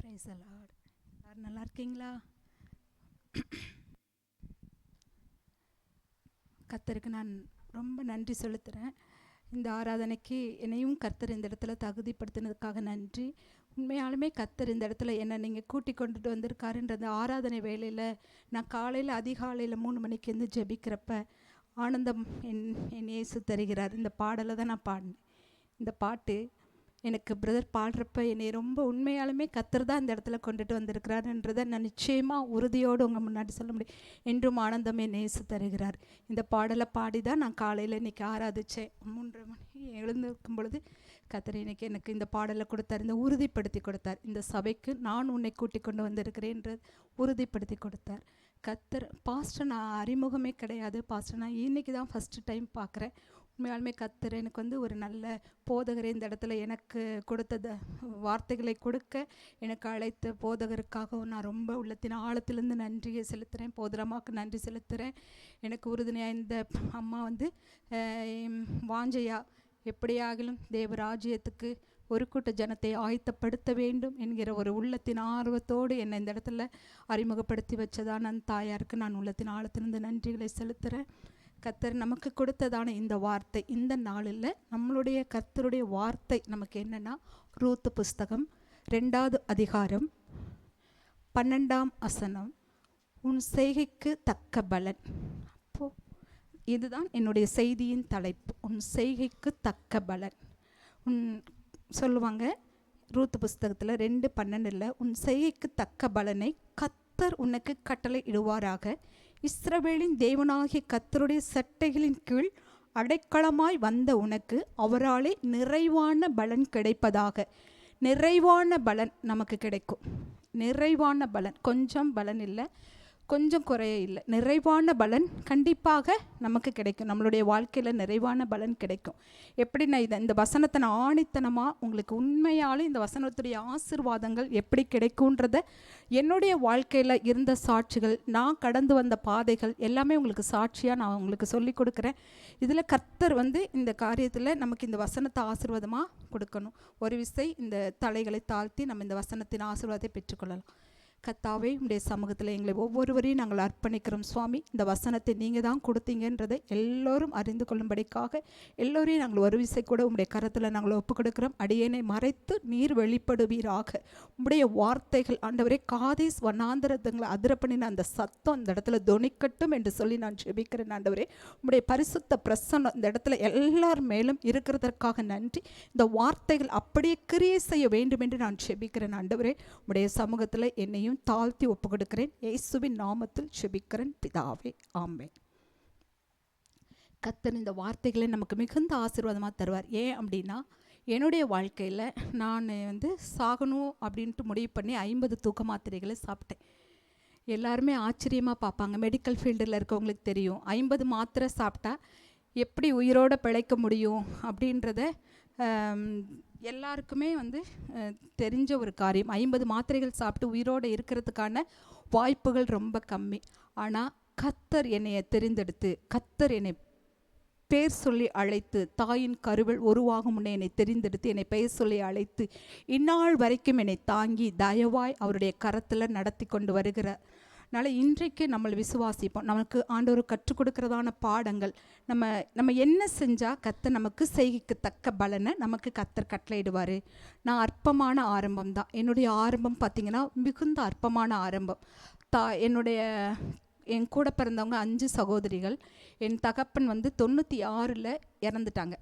Praise the Lord. எல்லாரும் நல்லா இருக்கீங்களா? கர்த்தருக்கு நான் ரொம்ப நன்றி செலுத்துகிறேன். இந்த ஆராதனைக்கு என்னையும் கர்த்தர் இந்த இடத்துல தகுதிப்படுத்தினதுக்காக நன்றி. உண்மையாலுமே கர்த்தர் இந்த இடத்துல என்னை நீங்கள் கூட்டி கொண்டுட்டு வந்திருக்காருன்ற அந்த ஆராதனை வேளையில் நான் காலையில் அதிகாலையில் 3 மணிக்கு இருந்து ஜெபிக்கிறப்ப ஆனந்தம் என் இயேசு தருகிறார். இந்த பாடலை தான் நான் பாடினேன். இந்த பாட்டு எனக்கு பிரதர் பாடுறப்ப என்னை ரொம்ப உண்மையாலுமே கர்த்தர் தான் இந்த இடத்துல கொண்டுட்டு வந்திருக்கிறாருன்றதை நான் நிச்சயமாக உறுதியோடு உங்கள் முன்னாடி சொல்ல முடியும். என்றும் ஆனந்தம் என் இயேசு தருகிறார். இந்த பாடலை பாடி தான் நான் காலையில் இன்றைக்கி ஆராதித்தேன். 3:30 மணி எழுந்திருக்கும் பொழுது கர்த்தர் இன்னைக்கு எனக்கு இந்த பாடலை கொடுத்தார், இந்த உறுதிப்படுத்தி கொடுத்தார். இந்த சபைக்கு நான் உன்னை கூட்டி கொண்டு வந்திருக்கிறேன்ற உறுதிப்படுத்தி கொடுத்தார் கர்த்தர். பாஸ்டர் நான் அறிமுகமே கிடையாது. பாஸ்டர் நான் இன்றைக்கி தான் ஃபஸ்ட்டு டைம் பார்க்குறேன். உண்மையாலுமே கர்த்தர் எனக்கு ஒரு நல்ல போதகரை இந்த இடத்துல எனக்கு கொடுத்த வார்த்தைகளை கொடுக்க எனக்கு அழைத்த போதகருக்காகவும் நான் ரொம்ப உள்ளத்தின் ஆழத்திலேருந்து நன்றியை செலுத்துகிறேன். போதரமாக்கு நன்றி செலுத்துகிறேன். எனக்கு உறுதுணையாக இந்த அம்மா வாஞ்சையா எப்படியாகிலும் தேவராஜ்யத்துக்கு ஒரு கூட்ட ஜனத்தை ஆயத்தப்படுத்த வேண்டும் என்கிற ஒரு உள்ளத்தின் ஆர்வத்தோடு என்னை இந்த இடத்துல அறிமுகப்படுத்தி வச்சதான அந்த தாயாருக்கு நான் உள்ளத்தின் ஆழத்திலிருந்து நன்றிகளை செலுத்துகிறேன். கர்த்தர் நமக்கு கொடுத்ததான இந்த வார்த்தை இந்த நாளில் நம்மளுடைய கர்த்தருடைய வார்த்தை நமக்கு என்னென்னா, ரூத் புஸ்தகம் 2வது அதிகாரம் 12ஆம் வசனம், உன் செய்கைக்கு தக்க பலன். அப்போது இதுதான் என்னுடைய செய்தியின் தலைப்பு, உன் செய்கைக்கு தக்க பலன். சொல்லுவாங்க ரூத் புஸ்தகத்தில் 2:12 உன் செய்கைக்கு தக்க பலனை கர்த்தர் உனக்கு கட்டளை இடுவாராக. இஸ்ரவேலின் தேவனாகிய கர்த்தருடைய சட்டைகளின் கீழ் அடைக்கலமாய் வந்த உனக்கு அவராலே நிறைவான பலன் கிடைப்பதாக. நிறைவான பலன் நமக்கு கிடைக்கும். நிறைவான பலன், கொஞ்சம் பலன் இல்லை, கொஞ்சம் குறைய இல்லை, நிறைவான பலன் கண்டிப்பாக நமக்கு கிடைக்கும். நம்மளுடைய வாழ்க்கையில் நிறைவான பலன் கிடைக்கும். எப்படி நான் இந்த வசனத்தை நான் ஆணித்தனமாக உங்களுக்கு உண்மையாலும் இந்த வசனத்துடைய ஆசீர்வாதங்கள் எப்படி கிடைக்கும்ன்றத என்னுடைய வாழ்க்கையில் இருந்த சாட்சிகள், நான் கடந்து வந்த பாதைகள் எல்லாமே உங்களுக்கு சாட்சியாக நான் உங்களுக்கு சொல்லி கொடுக்குறேன். இதில் கர்த்தர் இந்த காரியத்தில் நமக்கு இந்த வசனத்தை ஆசீர்வாதமாக கொடுக்கணும். ஒரு விசை இந்த தலைகளை தாழ்த்தி நம்ம இந்த வசனத்தின் ஆசீர்வாதத்தை பெற்றுக்கொள்ளலாம். கர்த்தாவே, உடைய சமூகத்தில் எங்களை ஒவ்வொருவரையும் நாங்கள் அர்ப்பணிக்கிறோம் சுவாமி. இந்த வசனத்தை நீங்கள் தான் கொடுத்தீங்கன்றதை எல்லோரும் அறிந்து கொள்ளும்படிக்காக எல்லோரையும் நாங்கள் ஒரு விசை கூட உங்களுடைய கரத்தில் நாங்கள் ஒப்புக் கொடுக்கிறோம். அடியேனை மறைத்து நீர் வெளிப்படுவீராக. உங்களுடைய வார்த்தைகள் ஆண்டவரே காதேஸ் வனாந்தரங்களை அதிர பண்ணின அந்த சத்தம் இந்த இடத்துல தொனிக்கட்டும் என்று சொல்லி நான் ஜெபிக்கிறேன். ஆண்டவரே, உங்களுடைய பரிசுத்த பிரசன்னம் இந்த இடத்துல எல்லார் மேலும் இருக்கிறதற்காக நன்றி. இந்த வார்த்தைகள் அப்படியே கிரியை செய்ய வேண்டும் என்று நான் ஜெபிக்கிறேன். ஆண்டவரே, உங்களுடைய சமூகத்தில் என்னையும் தாழ்த்தி ஒப்பு கொடுக்கிறேன். இயேசுவின் நாமத்தில் ஜெபிக்கிறேன் பிதாவே, ஆமென். கர்த்தர் இந்த வார்த்தைகளை நமக்கு மிகுந்த ஆசீர்வாதமாக தருவார். ஏன் அப்படின்னா, என்னுடைய வாழ்க்கையில் நான் சாகணும் அப்படின்ட்டு முடிவு பண்ணி 50 தூக்க மாத்திரைகளை சாப்பிட்டேன். எல்லாருமே ஆச்சரியமாக பார்ப்பாங்க. மெடிக்கல் ஃபீல்டில் இருக்கவங்களுக்கு தெரியும் 50 மாத்திரை சாப்பிட்டா எப்படி உயிரோடு பிழைக்க முடியும் அப்படின்றத எல்லாருக்குமே தெரிஞ்ச ஒரு காரியம். 50 மாத்திரைகள் சாப்பிட்டு உயிரோடு இருக்கிறதுக்கான வாய்ப்புகள் ரொம்ப கம்மி. ஆனால் கர்த்தர் என்னைய தெரிந்தெடுத்து, கர்த்தர் என்னை பேர் சொல்லி அழைத்து, தாயின் கருவில் உருவாகும் முன்னே என்னை தெரிந்தெடுத்து என்னை பெயர் சொல்லி அழைத்து இந்நாள் வரைக்கும் என்னை தாங்கி தயவாய் அவருடைய கரத்தில் நடத்தி கொண்டு வருகிறார். அதனால் இன்றைக்கு நம்ம விசுவாசிப்போம். நமக்கு ஆண்டவர் கற்றுக் கொடுக்கிறதான பாடங்கள் நம்ம என்ன செஞ்சால் கர்த்தர் நமக்கு செய்கைக்கு தக்க பலனை நமக்கு கர்த்தர் கட்டளையிடுவார். நான் அற்பமான ஆரம்பம் தான். என்னுடைய ஆரம்பம் பார்த்திங்கன்னா மிகுந்த அற்பமான ஆரம்பம். என் கூட பிறந்தவங்க 5 சகோதரிகள். என் தகப்பன் 96 இறந்துட்டாங்க.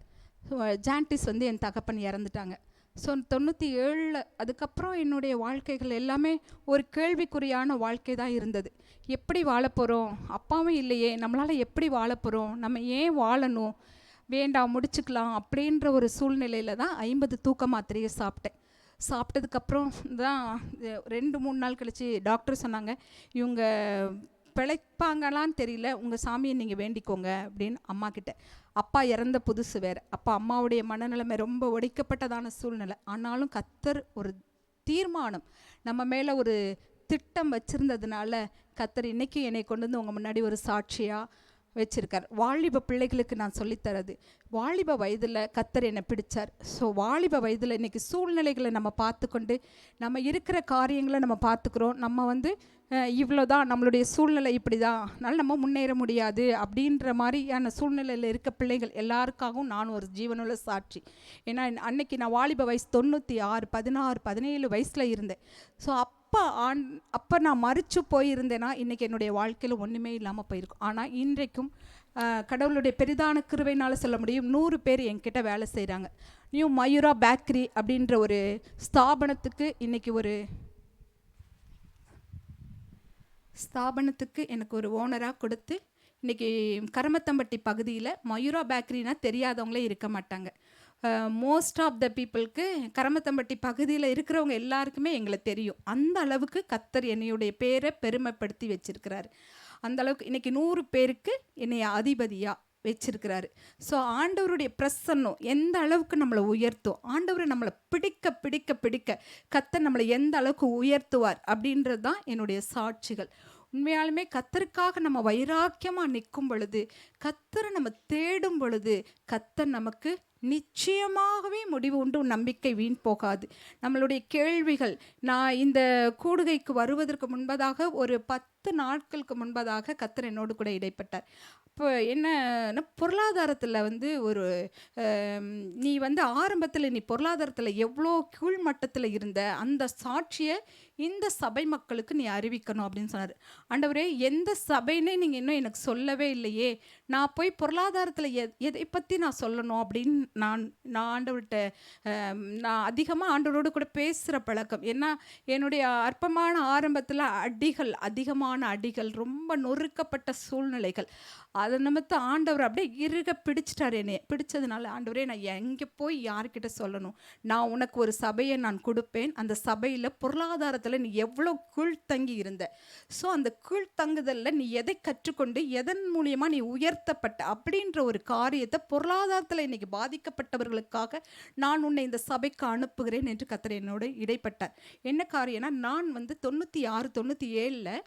ஜான்டிஸ் என் தகப்பன் இறந்துட்டாங்க. ஸோ 97 அதுக்கப்புறம் என்னுடைய வாழ்க்கைகள் எல்லாமே ஒரு கேள்விக்குறியான வாழ்க்கை தான் இருந்தது. எப்படி வாழப்போகிறோம், அப்பாவும் இல்லையே, நம்மளால் எப்படி வாழப்போகிறோம், நம்ம ஏன் வாழணும், வேண்டாம் முடிச்சுக்கலாம் அப்படின்ற ஒரு சூழ்நிலையில் தான் 50 தூக்க மாத்திரையை சாப்பிட்டேன். சாப்பிட்டதுக்கப்புறம் தான் 2-3 நாள் கழித்து டாக்டர் சொன்னாங்க, இவங்க பிழைப்பாங்களான்னு தெரியல, உங்கள் சாமியை நீங்கள் வேண்டிக்கோங்க அப்படின்னு அம்மா கிட்ட. அப்பா இறந்த புதுசு வேறு. அப்போ அம்மாவுடைய மனநிலைமை ரொம்ப ஒடிக்கப்பட்டதான சூழ்நிலை. ஆனாலும் கர்த்தர் ஒரு தீர்மானம் நம்ம மேலே ஒரு திட்டம் வச்சுருந்ததுனால கர்த்தர் இன்றைக்கி என்னை கொண்டு உங்கள் முன்னாடி ஒரு சாட்சியாக வச்சிருக்கார். வாலிப பிள்ளைகளுக்கு நான் சொல்லித்தரது, வாலிப வயதில் கத்தர் என்னை பிடிச்சார். ஸோ வாலிப வயதில் இன்றைக்கி சூழ்நிலைகளை நம்ம பார்த்துக்கொண்டு நம்ம இருக்கிற காரியங்களை நம்ம பார்த்துக்கிறோம். நம்ம வந்து இவ்வளோதான், நம்மளுடைய சூழ்நிலை இப்படி தான், அதனால் நம்ம முன்னேற முடியாது அப்படின்ற மாதிரியான சூழ்நிலையில் இருக்க பிள்ளைகள் எல்லாருக்காகவும் நான் ஒரு ஜீவனுள்ள சாட்சி. ஏன்னா அன்னைக்கு நான் வாலிப வயசு 96, 16, 17 வயசில் இருந்தேன். ஸோ அப்போ நான் மறித்து போயிருந்தேன்னா இன்றைக்கி என்னுடைய வாழ்க்கையில் ஒன்றுமே இல்லாமல் போயிருக்கும். ஆனால் இன்றைக்கும் கடவுளுடைய பெரிதான கிருபையினால் சொல்ல முடியும், 100 பேர் என்கிட்ட வேலை செய்கிறாங்க. நியூ மயூரா பேக்கரி அப்படின்ற ஒரு ஸ்தாபனத்துக்கு எனக்கு ஒரு ஓனராக கொடுத்து, இன்றைக்கி கரமத்தம்பட்டி பகுதியில் மயூரா பேக்கரினா தெரியாதவங்களே இருக்க மாட்டாங்க. மோஸ்ட் ஆஃப் த பீப்புளுக்கு கரமத்தம்பட்டி பகுதியில் இருக்கிறவங்க எல்லாருக்குமே எங்களை தெரியும். அந்த அளவுக்கு கத்தர் என்னையுடைய பேரை பெருமைப்படுத்தி வச்சிருக்கிறாரு. அந்த அளவுக்கு இன்றைக்கி 100 பேருக்கு என்னைய அதிபதியாக வச்சிருக்கிறாரு. ஸோ ஆண்டவருடைய பிரசன்னம் எந்த அளவுக்கு நம்மளை உயர்த்தும், ஆண்டவரை நம்மளை பிடிக்க பிடிக்க பிடிக்க கத்தர் நம்மளை எந்த அளவுக்கு உயர்த்துவார் அப்படின்றது தான் என்னுடைய சாட்சிகள். உண்மையாலுமே கத்தருக்காக நம்ம வைராக்கியமாக நிற்கும் பொழுது, கத்தரை நம்ம தேடும் பொழுது, கத்தர் நமக்கு நிச்சயமாகவே முடிவு உண்டு. நம்பிக்கை வீண் போகாது. நம்மளுடைய கேள்விகள், நான் இந்த கூடுகைக்கு வருவதற்கு முன்பதாக ஒரு 10 நாட்களுக்கு முன்பதாக கத்தர் என்னோடு கூட இடைப்பட்டார். இப்போ என்ன பொருளாதாரத்தில் வந்து நீ வந்து ஆரம்பத்தில் நீ பொருளாதாரத்தில் எவ்வளோ கீழ்மட்டத்தில் இருந்த அந்த சாட்சியை இந்த சபை மக்களுக்கு நீ அறிவிக்கணும் அப்படின்னு சொன்னார். ஆண்டவரே, எந்த சபைன்னே நீங்கள் இன்னும் எனக்கு சொல்லவே இல்லையே, நான் போய் பொருளாதாரத்தில் எதை பற்றி நான் சொல்லணும் அப்படின்னு நான் ஆண்டவர்கிட்ட நான் அதிகமாக ஆண்டவரோடு கூட பேசுகிற பழக்கம். ஏன்னா என்னுடைய அற்பமான ஆரம்பத்தில் அதிகமான அடிகள், ரொம்ப நொறுக்கப்பட்ட சூழ்நிலைகள், அதை நிமித்தம் ஆண்டவர் அப்படியே இறுக பிடிச்சிட்டார். என்னைய பிடிச்சதுனால, ஆண்டவரே நான் எங்கே போய் யார்கிட்ட சொல்லணும், நான் உனக்கு ஒரு சபையை நான் கொடுப்பேன், அந்த சபையில் பொருளாதாரத்தில் நீ எவ்வளோ கீழ்த்தங்கி இருந்த, ஸோ அந்த கீழ்த்தங்குதலில் நீ எதை கற்றுக்கொண்டு எதன் மூலியமாக நீ உயர்த்தப்பட்ட அப்படின்ற ஒரு காரியத்தை, பொருளாதாரத்தில் இன்னைக்கு பாதிக்கப்பட்டவர்களுக்காக நான் உன்னை இந்த சபைக்கு அனுப்புகிறேன் என்று கர்த்தர் என்னோட இடைப்பட்டார். என்ன காரியம்னா, நான் வந்து 96, 97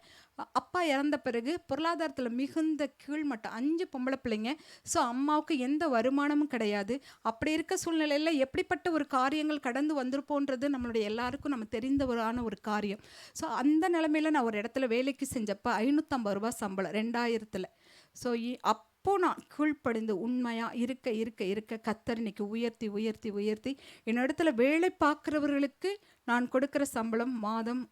அப்பா இறந்த பிறகு பொருளாதாரத்தில் மிகுந்த கீழ்மட்டம், 5 பொம்பளை பிள்ளைங்க. ஸோ அம்மாவுக்கு எந்த வருமானமும் கிடையாது. அப்படி இருக்க சூழ்நிலையில் எப்படிப்பட்ட ஒரு காரியங்கள் கடந்து வந்திருப்போன்றது நம்மளுடைய எல்லாருக்கும் நம்ம தெரிந்தவரான ஒரு காரியம். ஸோ அந்த நிலைமையில் நான் ஒரு இடத்துல வேலைக்கு செஞ்சப்போ 550 ரூபா சம்பளம் 2000. ஸோ அப்போது நான் கீழ்ப்படிந்து உண்மையாக இருக்க இருக்க இருக்க கர்த்தர் இன்னைக்கு உயர்த்தி உயர்த்தி உயர்த்தி என்னிடத்துல வேலை பார்க்குறவர்களுக்கு நான் கொடுக்குற சம்பளம் மாதம்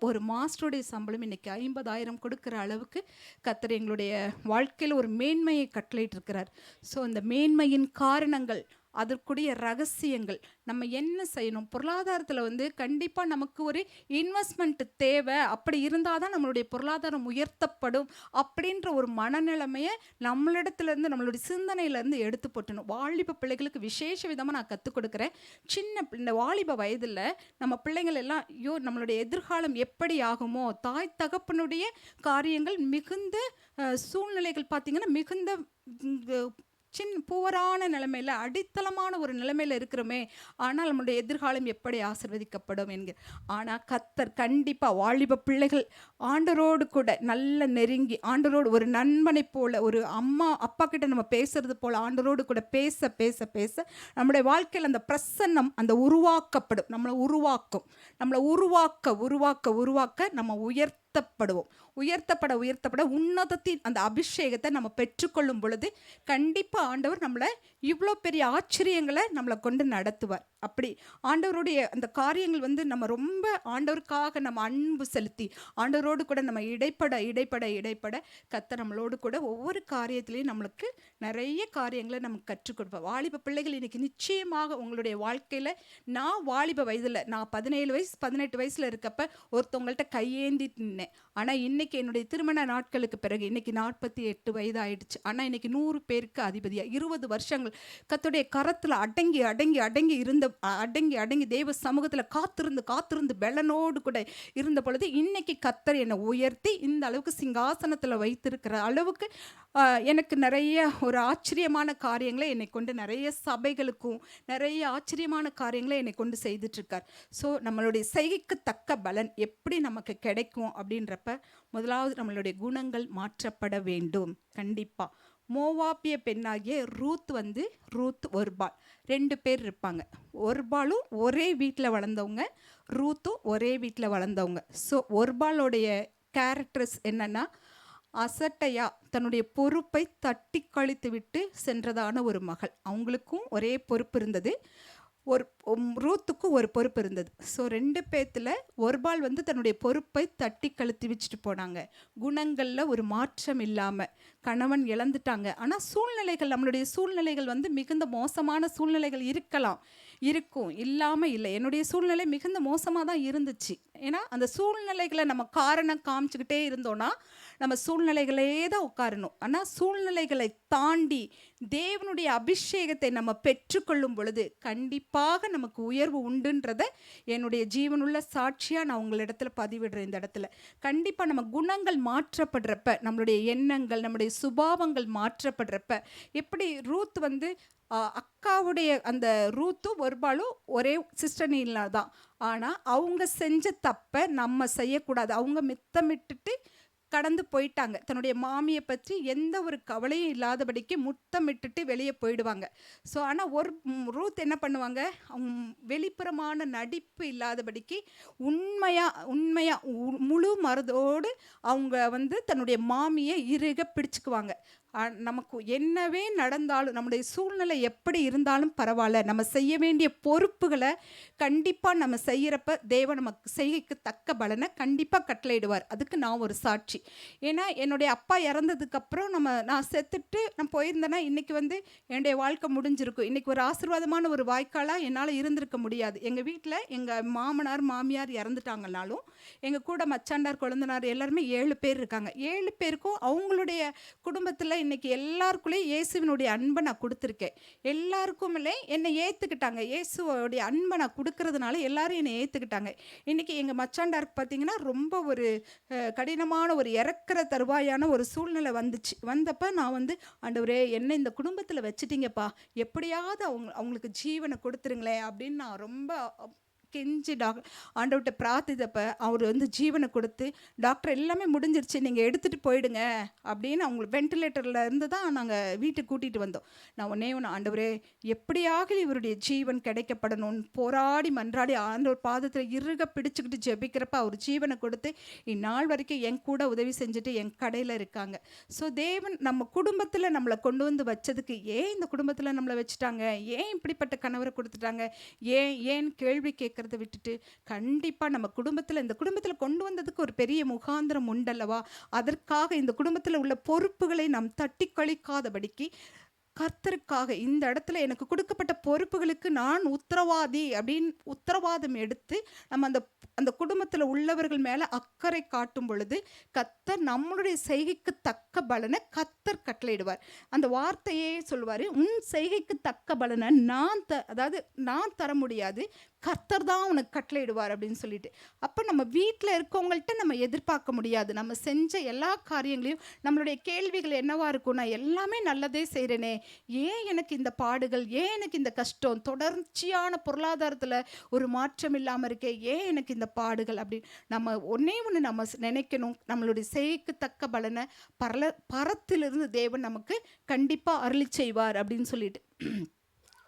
ஒரு மாஸ்டருடைய சம்பளம் இன்றைக்கி 50,000 கொடுக்குற அளவுக்கு கர்த்தர் எங்களுடைய வாழ்க்கையில் ஒரு மேன்மையை கட்டளையிட்டிருக்கிறார். ஸோ அந்த மேன்மையின் காரணங்கள், அதற்குரிய ரகசியங்கள், நம்ம என்ன செய்யணும், பொருளாதாரத்தில் வந்து கண்டிப்பாக நமக்கு ஒரு இன்வெஸ்ட்மெண்ட் தேவை, அப்படி இருந்தால் தான் நம்மளுடைய பொருளாதாரம் உயர்த்தப்படும் அப்படின்ற ஒரு மனநிலைமையை நம்மளிடத்துலேருந்து, நம்மளுடைய சிந்தனையிலேருந்து எடுத்து போட்டணும். வாலிப பிள்ளைகளுக்கு விசேஷ விதமாக நான் கற்றுக் கொடுக்குறேன். இந்த வாலிப வயதில் நம்ம பிள்ளைங்கள் எல்லாம், ஐயோ நம்மளுடைய எதிர்காலம் எப்படி ஆகுமோ, தாய் தகப்பனுடைய காரியங்கள் மிகுந்த சூழ்நிலைகள் பார்த்திங்கன்னா மிகுந்த புவரான நிலைமையில், அடித்தளமான ஒரு நிலைமையில் இருக்கிறோமே, ஆனால் நம்முடைய எதிர்காலம் எப்படி ஆசீர்வதிக்கப்படும் என்கிற. ஆனால் கர்த்தர் கண்டிப்பாக வாலிப பிள்ளைகள் ஆண்டவரோடு கூட நல்ல நெருங்கி, ஆண்டவரோடு ஒரு நண்பனை போல, ஒரு அம்மா அப்பா கிட்ட நம்ம பேசுறது போல் ஆண்டவரோடு கூட பேச பேச பேச நம்முடைய வாழ்க்கையில் அந்த பிரசன்னம் அந்த உருவாக்கப்படும். நம்மளை உருவாக்க நம்ம உயர்த்தப்பட உன்னதத்தின் அந்த அபிஷேகத்தை நம்ம பெற்றுக்கொள்ளும் பொழுது கண்டிப்பாக ஆண்டவர் நம்மளை இவ்வளோ பெரிய ஆச்சரியங்களை நம்மளை கொண்டு நடத்துவார். அப்படி ஆண்டவருடைய அந்த காரியங்கள் வந்து நம்ம ரொம்ப ஆண்டவருக்காக நம்ம அன்பு செலுத்தி ஆண்டவரோடு கூட நம்ம இடைப்பட கர்த்தர் நம்மளோடு கூட ஒவ்வொரு காரியத்திலையும் நம்மளுக்கு நிறைய காரியங்களை நமக்கு கற்றுக் கொடுப்போம். வாலிப பிள்ளைகள் இன்றைக்கி நிச்சயமாக உங்களுடைய வாழ்க்கையில், நான் வாலிப வயதில், நான் 17 வயசு 18 வயசில் இருக்கப்ப ஒருத்தவங்கள்ட்ட கையேந்தி நின்னேன். ஆனால் இன்றைக்கி என்னுடைய திருமண நாட்களுக்கு பிறகு இன்றைக்கி 48 வயது ஆயிடுச்சு. ஆனால் இன்றைக்கி 100 பேருக்கு அதிபதியாக 20 வருஷங்கள் கர்த்தருடைய கரத்தில் அடங்கி இருந்த அடங்கி அடங்கி தேவ சமூகத்தில் காத்திருந்து பெலனோடு கூட இருந்த பொழுது இன்னைக்கு கர்த்தர் என்னை உயர்த்தி இந்த அளவுக்கு சிங்காசனத்தில் வைத்திருக்கிற அளவுக்கு எனக்கு நிறைய ஒரு ஆச்சரியமான காரியங்களை என்னை கொண்டு நிறைய சபைகளுக்கும் நிறைய ஆச்சரியமான காரியங்களை என்னை கொண்டு செய்துட்ருக்கார். ஸோ நம்மளுடைய செய்கைக்கு தக்க பலன் எப்படி நமக்கு கிடைக்கும் அப்படின்றப்ப முதலாவது நம்மளுடைய குணங்கள் மாற்றப்பட வேண்டும். கண்டிப்பாக மோவாப்பிய பெண்ணாகிய ரூத் ஒர்பாள் 2 பேர் இருப்பாங்க. ஒர்பாலும் ஒரே வீட்டில் வளர்ந்தவங்க, ரூத்தும் ஒரே வீட்டில் வளர்ந்தவங்க. ஸோ ஒர்பாளுடைய கேரக்டர்ஸ் என்னென்னா, அசட்டையா தன்னுடைய பொறுப்பை தட்டி கழித்து விட்டு சென்றதான ஒரு மகள். அவங்களுக்கும் ஒரே பொறுப்பு இருந்தது, ரூத்துக்கும் ஒரு பொறுப்பு இருந்தது. ஸோ 2 பேர்த்தில் ஒருபால் தன்னுடைய பொறுப்பை தட்டி கழுத்தி வச்சுட்டு போனாங்க. குணங்களில் ஒரு மாற்றம் இல்லாமல் கணவன் இழந்துட்டாங்க. ஆனால் சூழ்நிலைகள், நம்மளுடைய சூழ்நிலைகள் மிகுந்த மோசமான சூழ்நிலைகள் இருக்கும் இல்லாமல் இல்லை. என்னுடைய சூழ்நிலை மிகுந்த மோசமாக தான் இருந்துச்சு. ஏன்னா அந்த சூழ்நிலைகளை நம்ம காரணம் காமிச்சுக்கிட்டே இருந்தோன்னா நம்ம சூழ்நிலைகளே தான் உட்காரணும். ஆனால் சூழ்நிலைகளை தாண்டி தேவனுடைய அபிஷேகத்தை நம்ம பெற்றுக்கொள்ளும் பொழுது கண்டிப்பாக நமக்கு உயர்வு உண்டுன்றதை என்னுடைய ஜீவனுள்ள சாட்சியாக நான் உங்களிடத்துல பதிவிடுறேன். இந்த இடத்துல கண்டிப்பாக நம்ம குணங்கள் மாற்றப்படுறப்ப, நம்மளுடைய எண்ணங்கள், நம்முடைய சுபாவங்கள் மாற்றப்படுறப்ப, எப்படி ரூத் அக்காவுடைய அந்த ரூத்தும் ஒருபாலும் ஒரே சிஸ்டர்னில தான். ஆனால் அவங்க செஞ்ச தப்பை நம்ம செய்யக்கூடாது. அவங்க மித்தமிட்டுட்டு கடந்து போயிட்டாங்க. தன்னுடைய மாமியை பற்றி எந்த ஒரு கவலையும் இல்லாதபடிக்கு முத்தமிட்டுட்டு வெளியே போயிடுவாங்க. ஸோ ஆனால் ரூத் என்ன பண்ணுவாங்க, அவங்க வெளிப்புறமான நடிப்பு இல்லாதபடிக்கு உண்மையாக முழு மனதோடு அவங்க தன்னுடைய மாமியை இறுக பிடிச்சுக்குவாங்க. நமக்கு என்னவே நடந்தாலும், நம்முடைய சூழ்நிலை எப்படி இருந்தாலும் பரவாயில்ல, நம்ம செய்ய வேண்டிய பொறுப்புகளை கண்டிப்பாக நம்ம செய்கிறப்ப தேவன் நமக்கு செய்கைக்கு தக்க பலனை கண்டிப்பாக கட்டளையிடுவார். அதுக்கு நான் ஒரு சாட்சி. ஏன்னா என்னுடைய அப்பா இறந்ததுக்கப்புறம் நான் செத்துட்டு நான் போயிருந்தேன்னா இன்றைக்கி என்னுடைய வாழ்க்கை முடிஞ்சிருக்கும். இன்றைக்கி ஒரு ஆசீர்வாதமான ஒரு வாய்க்காலாக என்னால் இருந்திருக்க முடியாது. எங்கள் வீட்டில் எங்கள் மாமனார் மாமியார் இறந்துட்டாங்கனாலும் எங்கள் கூட மச்சாண்டார் கொழுந்தனார் எல்லாருமே 7 பேர் இருக்காங்க. 7 பேருக்கும் அவங்களுடைய குடும்பத்தில் இன்றைக்கி எல்லாருக்குள்ளேயும் இயேசுவினுடைய அன்பை நான் கொடுத்துருக்கேன். எல்லாருக்குமே என்னை ஏற்றுக்கிட்டாங்க. இயேசுவோடைய அன்பை நான் கொடுக்கறதுனால எல்லாரும் என்னை ஏற்றுக்கிட்டாங்க. இன்றைக்கி எங்கள் மச்சாண்டாருக்கு பார்த்திங்கன்னா ரொம்ப ஒரு கடினமான ஒரு இறக்குற தருவாயான ஒரு சூழ்நிலை வந்தப்போ நான் ஆண்டவரே என்னை இந்த குடும்பத்தில் வச்சுட்டிங்கப்பா, எப்படியாவது அவங்களுக்கு ஜீவனை கொடுத்துருங்களேன் அப்படின்னு நான் ரொம்ப கெஞ்சி ஆண்டவர்கிட்ட பிரார்த்தித்தப்ப அவர் ஜீவனை கொடுத்து, டாக்டர் எல்லாமே முடிஞ்சிருச்சு, நீங்கள் எடுத்துகிட்டு போயிடுங்க அப்படின்னு அவங்க வென்டிலேட்டரில் இருந்து தான் நாங்கள் வீட்டுக்கு கூட்டிகிட்டு வந்தோம். நான் ஒன்றே ஆண்டவரே எப்படியாக இவருடைய ஜீவன் கிடைக்கப்படணும்னு போராடி மன்றாடி ஆண்டவர் பாதத்தில் இறுக பிடிச்சிக்கிட்டு ஜெபிக்கிறப்ப அவர் ஜீவனை கொடுத்து இந்நாள் வரைக்கும் என் கூட உதவி செஞ்சுட்டு என் கடையில் இருக்காங்க. ஸோ தேவன் நம்ம குடும்பத்தில் நம்மளை கொண்டு வச்சதுக்கு ஏன் இந்த குடும்பத்தில் நம்மளை வச்சுட்டாங்க, ஏன் இப்படிப்பட்ட கணவரை கொடுத்துட்டாங்க, ஏன் கேள்வி கேட்க விட்டுட்டு கண்டிப்பாக நம்ம இந்த குடும்பத்தில் கொண்டு வந்ததுக்கு ஒரு பெரிய முகாந்திரம் உண்டல்லவா. அதற்காக இந்த குடும்பத்தில் உள்ள பொறுப்புகளை நாம் தட்டி கழிக்காதபடிக்கு கர்த்தருக்காக இந்த இடத்துல எனக்கு கொடுக்கப்பட்ட பொறுப்புகளுக்கு நான் உத்தரவாதி அப்படின்னு உத்தரவாதம் எடுத்து நம்ம அந்த குடும்பத்தில் உள்ளவர்கள் மேலே அக்கறை காட்டும் பொழுது கர்த்தர் நம்மளுடைய செய்கைக்கு தக்க பலனை கர்த்தர் கட்டளையிடுவார். அந்த வார்த்தையே சொல்லுவார், உன் செய்கைக்கு தக்க பலனை நான் தர முடியாது, கர்த்தர் தான் உனக்கு கட்டளையிடுவார் அப்படின்னு சொல்லிட்டு. அப்போ நம்ம வீட்டில் இருக்கவங்கள்ட்ட நம்ம எதிர்பார்க்க முடியாது. நம்ம செஞ்ச எல்லா காரியங்களையும் நம்மளுடைய கேள்விகள் என்னவா இருக்கும், நான் எல்லாமே நல்லதே செய்கிறேனே, ஏன் எனக்கு இந்த பாடுகள், ஏன் எனக்கு இந்த கஷ்டம், தொடர்ச்சியான பொருளாதாரத்தில் ஒரு மாற்றம் இல்லாமல் இருக்கே, ஏன் எனக்கு இந்த பாடுகள் அப்படின்னு நம்ம ஒன்று நம்ம நினைக்கணும். நம்மளுடைய செய்கைக்கு தக்க பலனை பரத்திலிருந்து தேவன் நமக்கு கண்டிப்பாக அருளி செய்வார் அப்படின்னு சொல்லிட்டு.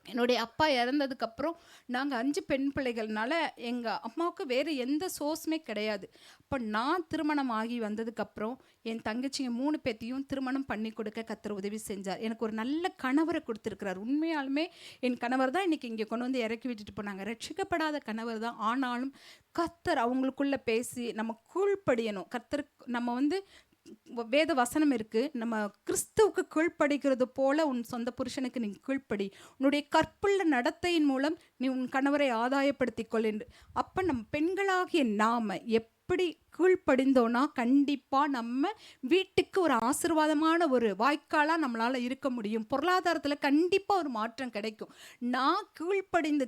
என்னுடைய அப்பா இறந்ததுக்கப்புறம் நாங்கள் 5 பெண் பிள்ளைகள்னால எங்கள் அம்மாவுக்கு வேறு எந்த சோர்ஸுமே கிடையாது. அப்போ நான் திருமணம் ஆகி வந்ததுக்கப்புறம் என் தங்கச்சிங்க 3 பேர்த்தையும் திருமணம் பண்ணி கொடுக்க கர்த்தர் உதவி செஞ்சார். எனக்கு ஒரு நல்ல கணவரை கொடுத்துருக்கிறார். உண்மையாலுமே என் கணவர் தான் இன்றைக்கி இங்கே கொண்டு இறக்கி விட்டுட்டு போனாங்க. ரட்சிக்கப்படாத கணவர் தான். ஆனாலும் கர்த்தர் அவங்களுக்குள்ளே பேசி நம்ம கீழ்ப்படியணும். கர்த்தர் நம்ம வேத வசனம் இருக்குது, நம்ம கிறிஸ்துவுக்கு கீழ்ப்படிக்கிறது போல உன் சொந்த புருஷனுக்கு நீ கீழ்ப்படி, உன்னுடைய கற்புள்ள நடத்தையின் மூலம் நீ உன் கணவரை ஆதாயப்படுத்திக் கொள் என்று. அப்போ நம்ம பெண்களாகிய நாம் எப்படி கீழ்ப்படிந்தோன்னா கண்டிப்பாக நம்ம வீட்டுக்கு ஒரு ஆசீர்வாதமான ஒரு வாய்க்காலாக நம்மளால் இருக்க முடியும். பொருளாதாரத்தில் கண்டிப்பாக ஒரு மாற்றம் கிடைக்கும். நான் கீழ்ப்படிந்து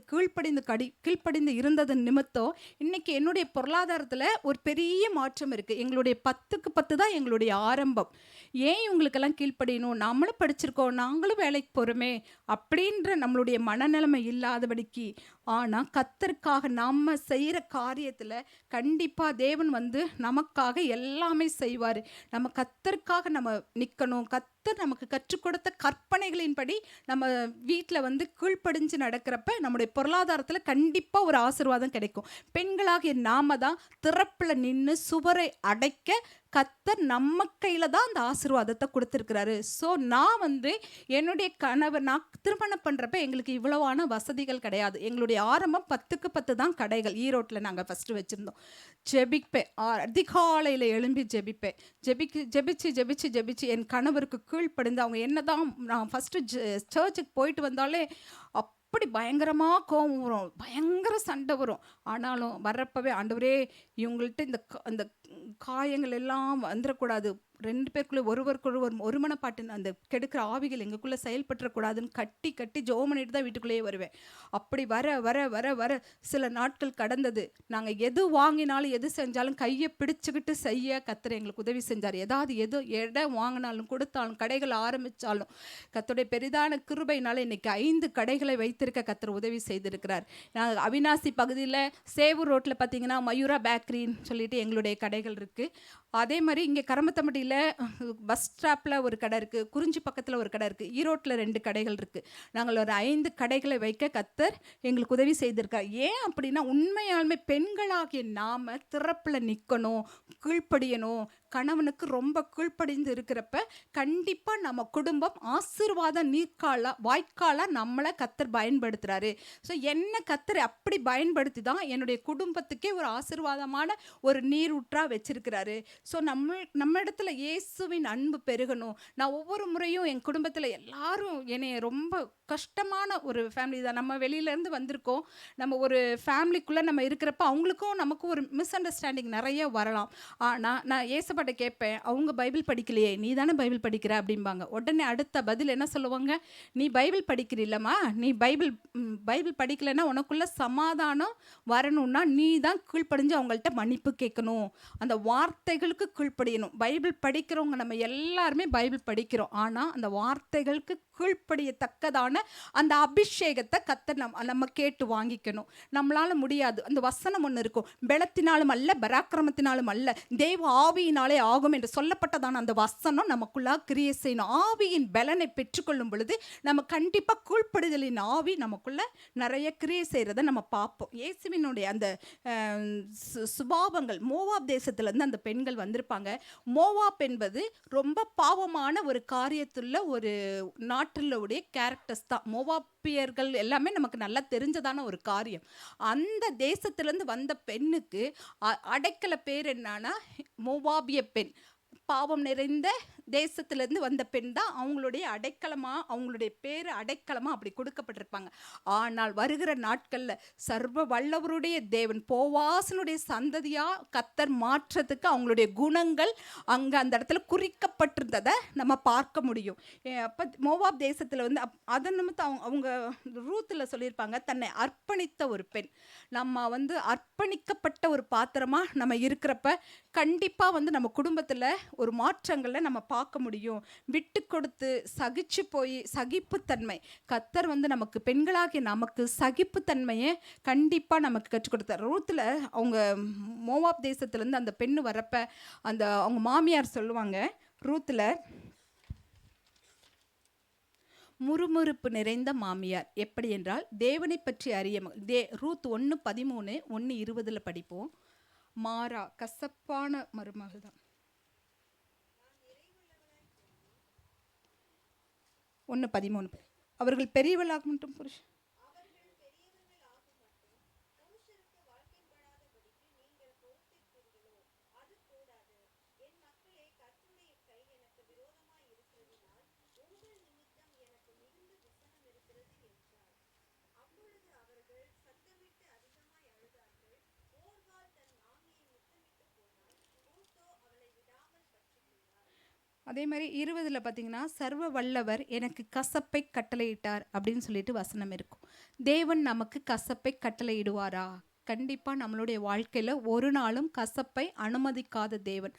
இருந்தது நிமித்தம் இன்னைக்கு என்னுடைய பொருளாதாரத்தில் ஒரு பெரிய மாற்றம் இருக்குது. எங்களுடைய 10க்கு 10 தான் எங்களுடைய ஆரம்பம். ஏன் இவங்களுக்கெல்லாம் கீழ்ப்படியணும், நம்மளும் படிச்சிருக்கோம், நாங்களும் வேலைக்கு போகிறோமே அப்படின்ற நம்மளுடைய மனநிலைமை இல்லாதபடிக்கு. ஆனால் கர்த்தருக்காக நம்ம செய்கிற காரியத்தில் கண்டிப்பாக தேவன் வந்து நமக்காக எல்லாமே செய்வார். நம்ம கர்த்தருக்காக நம்ம நிற்கணும். கர்த்தர் நமக்கு கற்றுக் கொடுத்த கற்பனைகளின்படி நம்ம வீட்டில் வந்து கீழ்ப்படிஞ்சு நடக்கிறப்ப நம்முடைய பொருளாதாரத்தில் கண்டிப்பாக ஒரு ஆசீர்வாதம் கிடைக்கும். பெண்களாகிய நாம தான் திறப்பில் நின்று சுவரை அடைக்க கர்த்தர் நம்ம கையில் தான் அந்த ஆசீர்வாதத்தை கொடுத்துருக்கிறாரு. ஸோ நான் வந்து என்னுடைய கணவர், நான் திருமணம் பண்ணுறப்ப எங்களுக்கு இவ்வளவான வசதிகள் கிடையாது. எங்களுடைய ஆரம்பம் 10க்கு 10 தான் கடைகள். ஈரோட்டில் நாங்கள் ஃபஸ்ட்டு வச்சுருந்தோம். ஜெபிப்பேன், அதிகாலையில் எழும்பி ஜெபிப்பேன். ஜெபிச்சு என் கணவருக்கு கீழ்ப்படிந்து அவங்க என்ன தான், நான் ஃபஸ்ட்டு சர்ச்சுக்கு போயிட்டு வந்தாலே அப்படி பயங்கரமாக கோவம் வரும், பயங்கர சண்டை வரும். ஆனாலும் வர்றப்பவே ஆண்டவரே இவங்கள்ட்ட இந்த காயங்கள் எல்லாம் வந்துடக்கூடாது, 2 பேருக்குள்ளே ஒருவருக்கொருவர் ஒருமனப்பாட்டு அந்த கெடுக்கிற ஆவிகள் எங்களுக்குள்ளே செயல்பற்றக்கூடாதுன்னு கட்டி ஜெபம் பண்ணிட்டு தான் வீட்டுக்குள்ளேயே வருவேன். அப்படி வர சில நாட்கள் கடந்தது. நாங்கள் எது வாங்கினாலும் எது செஞ்சாலும் கையை பிடிச்சிக்கிட்டு செய்ய கர்த்தர் எங்களுக்கு உதவி செஞ்சார். எது இடம் வாங்கினாலும் கொடுத்தாலும் கடைகள் ஆரம்பித்தாலும் கர்த்தருடைய பெரிதான கிருபையினால இன்னைக்கு 5 கடைகளை வைத்திருக்க கர்த்தர் உதவி செய்திருக்கிறார். நாங்கள் அவினாசி பகுதியில் சேவூர் ரோட்டில் பார்த்தீங்கன்னா மயூரா பேக்கரின்னு சொல்லிட்டு எங்களுடைய கடைகள் இருக்குது. அதே மாதிரி இங்கே கரம்பத்தம்பட்டியில் பஸ் ஸ்டாப்பில் ஒரு கடை இருக்குது, குறிஞ்சி பக்கத்தில் ஒரு கடை இருக்குது, ஈரோட்டில் 2 கடைகள் இருக்குது. நாங்கள் ஒரு 5 கடைகளை வைக்க கர்த்தர் எங்களுக்கு உதவி செய்திருக்கார். ஏன் அப்படின்னா உண்மையாலுமே பெண்களாகிய நாம் திறப்பில் நிற்கணும், கீழ்ப்படியணும். கணவனுக்கு ரொம்ப கீழ்ப்படிந்து இருக்கிறப்ப கண்டிப்பாக நம்ம குடும்பம் ஆசீர்வாத வாய்க்காலாக நம்மளை கர்த்தர் பயன்படுத்துகிறாரு. ஸோ என்ன கர்த்தர் அப்படி பயன்படுத்தி தான் என்னுடைய குடும்பத்துக்கே ஒரு ஆசீர்வாதமான ஒரு நீரூற்றாக வச்சிருக்கிறாரு. ஸோ நம்ம இடத்துல இயேசுவின் அன்பு பெருகணும். நான் ஒவ்வொரு முறையும் என் குடும்பத்தில் எல்லாரும் என்னை ரொம்ப கஷ்டமான ஒரு ஃபேமிலி தான். நம்ம வெளியிலேருந்து வந்திருக்கோம். நம்ம ஒரு ஃபேமிலிக்குள்ளே நம்ம இருக்கிறப்ப அவங்களுக்கும் நமக்கும் ஒரு மிஸ் அண்டர்ஸ்டாண்டிங் நிறைய வரலாம். ஆனால் நான் ஏசப்பாட்ட கேட்பேன், அவங்க பைபிள் படிக்கலையே, நீ தானே பைபிள் படிக்கிற அப்படிம்பாங்க. உடனே அடுத்த பதில் என்ன சொல்லுவாங்க, நீ பைபிள் படிக்கிறீல்லம்மா, நீ பைபிள் படிக்கலைன்னா உனக்குள்ள சமாதானம் வரணும்னா நீ தான் கீழ்ப்படிஞ்சு அவங்கள்ட்ட மன்னிப்பு கேட்கணும், அந்த வார்த்தைகளுக்கு கீழ்ப்படியணும். பைபிள் படிக்கிறவங்க நம்ம எல்லாருமே பைபிள் படிக்கிறோம். ஆனால் அந்த வார்த்தைகளுக்கு கீழ்ப்படியத்தக்கதான அந்த அபிஷேகத்தை கர்த்தர் நம்ம கேட்டு வாங்கிக்கணும். நம்மளால முடியாது. அந்த வசனம் ஒன்று இருக்கும், பலத்தினாலும் அல்ல பராக்கிரமத்தினாலும் அல்ல தேவ ஆவியினாலே ஆகும் என்று சொல்லப்பட்டதான அந்த வசனம் நமக்குள்ளா கிரியை செய்யணும். ஆவியின் பலனை பெற்றுக்கொள்ளும் பொழுது நம்ம கண்டிப்பாக கீழ்ப்படிதலின் ஆவி நமக்குள்ள நிறைய கிரியை செய்கிறத நம்ம பார்ப்போம். இயேசுவினுடைய அந்த சுபாவங்கள், மோவாப் தேசத்துலேருந்து அந்த பெண்கள் வந்திருப்பாங்க. மோவாப் என்பது ரொம்ப பாவமான ஒரு காரியத்துள்ள ஒரு நாட்டிலுடைய கேரக்டர்ஸ் தான். மோவாப்பியர்கள் எல்லாமே நமக்கு நல்லா தெரிஞ்சதான ஒரு காரியம். அந்த தேசத்திலேருந்து வந்த பெண்ணுக்கு அடைக்கல பேர் என்னன்னா மோவாபிய பெண். பாவம் நிறைந்த தேசத்திலேருந்து வந்த பெண் தான் அவங்களுடைய அடைக்கலமாக, அவங்களுடைய பேர் அடைக்கலமாக அப்படி கொடுக்கப்பட்டிருப்பாங்க. ஆனால் வருகிற நாட்களில் சர்வ வல்லவருடைய தேவன் போவாசனுடைய சந்ததியாக கர்த்தர் மாற்றத்துக்கு அவங்களுடைய குணங்கள் அங்கே அந்த இடத்துல குறிக்கப்பட்டிருந்ததை நம்ம பார்க்க முடியும். அப்போ மோவாப் தேசத்தில் வந்து அதன் நிமித்தம் அவங்க ரூத்தில் சொல்லியிருப்பாங்க, தன்னை அர்ப்பணித்த ஒரு பெண். நம்ம வந்து அர்ப்பணிக்கப்பட்ட ஒரு பாத்திரமாக நம்ம இருக்கிறப்ப கண்டிப்பாக வந்து நம்ம குடும்பத்தில் ஒரு மாற்றங்களை நம்ம பார்க்க முடியும். விட்டு கொடுத்து சகிச்சு போய் சகிப்புத்தன்மை, கர்த்தர் வந்து நமக்கு பெண்களாகிய நமக்கு சகிப்புத்தன்மையை கண்டிப்பாக நமக்கு கற்றுக் கொடுத்தார். ரூத்தில் அவங்க மோவாப் தேசத்துலேருந்து அந்த பெண்ணு வரப்ப அந்த அவங்க மாமியார் சொல்லுவாங்க, ரூத்தில் முறுமுறுப்பு நிறைந்த மாமியார். எப்படி என்றால் தேவனை பற்றி அறிய ரூத் 1:13 1:20 படிப்போம். மாறா கசப்பான மருமகள் தான். 1:13 அவர்கள் பெரியவளாக மட்டும் புருஷன் அதே மாதிரி 20 பார்த்தீங்கன்னா, சர்வ வல்லவர் எனக்கு கசப்பை கட்டளையிட்டார் அப்படின்னு சொல்லிட்டு வசனம் இருக்கும். தேவன் நமக்கு கசப்பை கட்டளையிடுவாரா? கண்டிப்பா நம்மளுடைய வாழ்க்கையில ஒரு நாளும் கசப்பை அனுமதிக்காத தேவன்.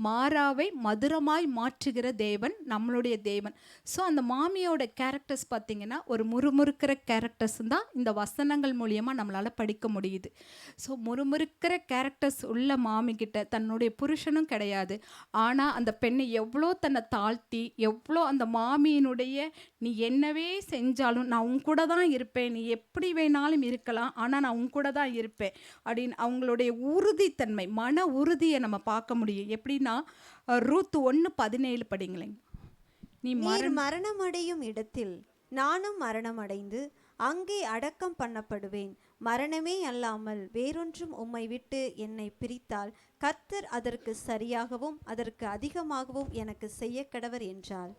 மாறாவை மதுரமாய் மாற்றுகிற தேவன் நம்மளுடைய தேவன். ஸோ அந்த மாமியோட கேரக்டர்ஸ் பார்த்தீங்கன்னா, ஒரு முறுமுறுக்கிற கேரக்டர்ஸ் தான் இந்த வசனங்கள் மூலியமா நம்மளால படிக்க முடியுது. ஸோ முறுமுறுக்கிற கேரக்டர்ஸ் உள்ள மாமிகிட்ட தன்னுடைய புருஷனும் கிடையாது. ஆனா அந்த பெண்ணை எவ்வளோ தன்னை தாழ்த்தி, எவ்வளோ அந்த மாமியினுடைய நீ என்னவே செஞ்சாலும் நான் உன் கூட தான் இருப்பேன். நீ எப்படி வேணாலும் இருக்கலாம். ஆனா நான் உன் கூட தான் இருப்பேன். அப்படின்னு அவங்களுடைய உறுதித்தன்மை, மன உறுதியை நம்ம பார்க்க முடியும். எப்படின்னா ரூத் 1:17 படிங்களேன். நீர் மரணமடையும் இடத்தில் நானும் மரணமடைந்து அங்கே அடக்கம் பண்ணப்படுவேன். மரணமே அல்லாமல் வேறொன்றும் உம்மை விட்டு என்னை பிரித்தால் கர்த்தர் அதற்கு சரியாகவும் அதற்கு அதிகமாகவும் எனக்கு செய்ய கடவர் என்றாள்.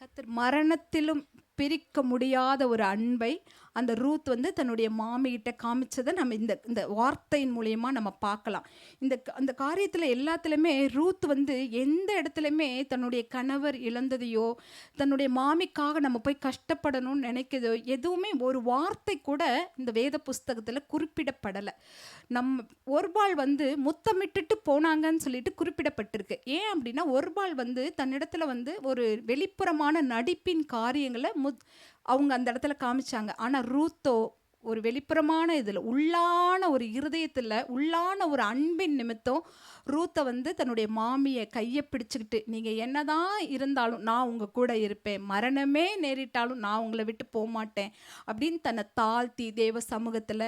கர்த்தர் மரணத்திலும் பிரிக்க முடியாத ஒரு அன்பை அந்த ரூத் வந்து தன்னுடைய மாமிகிட்ட காமிச்சதை நம்ம இந்த வார்த்தையின் மூலியமாக நம்ம பார்க்கலாம். அந்த காரியத்தில் எல்லாத்துலேயுமே ரூத் வந்து எந்த இடத்துலையுமே தன்னுடைய கணவர் இழந்ததையோ தன்னுடைய மாமிக்காக நம்ம போய் கஷ்டப்படணும்னு நினைக்கிறதோ எதுவுமே ஒரு வார்த்தை கூட இந்த வேத புஸ்தகத்தில் குறிப்பிடப்படலை. ஒருபாள் வந்து முத்தமிட்டுட்டு போனாங்கன்னு சொல்லிட்டு குறிப்பிடப்பட்டிருக்கு. ஏன் அப்படின்னா ஒருபாள் வந்து தன்னிடத்துல வந்து ஒரு வெளிப்புறமான நடிப்பின் காரியங்களை அவங்க அந்த இடத்துல காமிச்சாங்க. ஆனால் ரூத்தோ ஒரு வெளிப்புறமான இதில் உள்ளான ஒரு இருதயத்தில் உள்ளான ஒரு அன்பின் நிமித்தம் ரூத்தை வந்து தன்னுடைய மாமியை கையை பிடிச்சிக்கிட்டு நீங்கள் என்னதான் இருந்தாலும் நான் உங்கள் கூட இருப்பேன், மரணமே நேரிட்டாலும் நான் உங்களை விட்டு போக மாட்டேன் அப்படின்னு தன்னை தாழ்த்தி தேவ சமூகத்தில்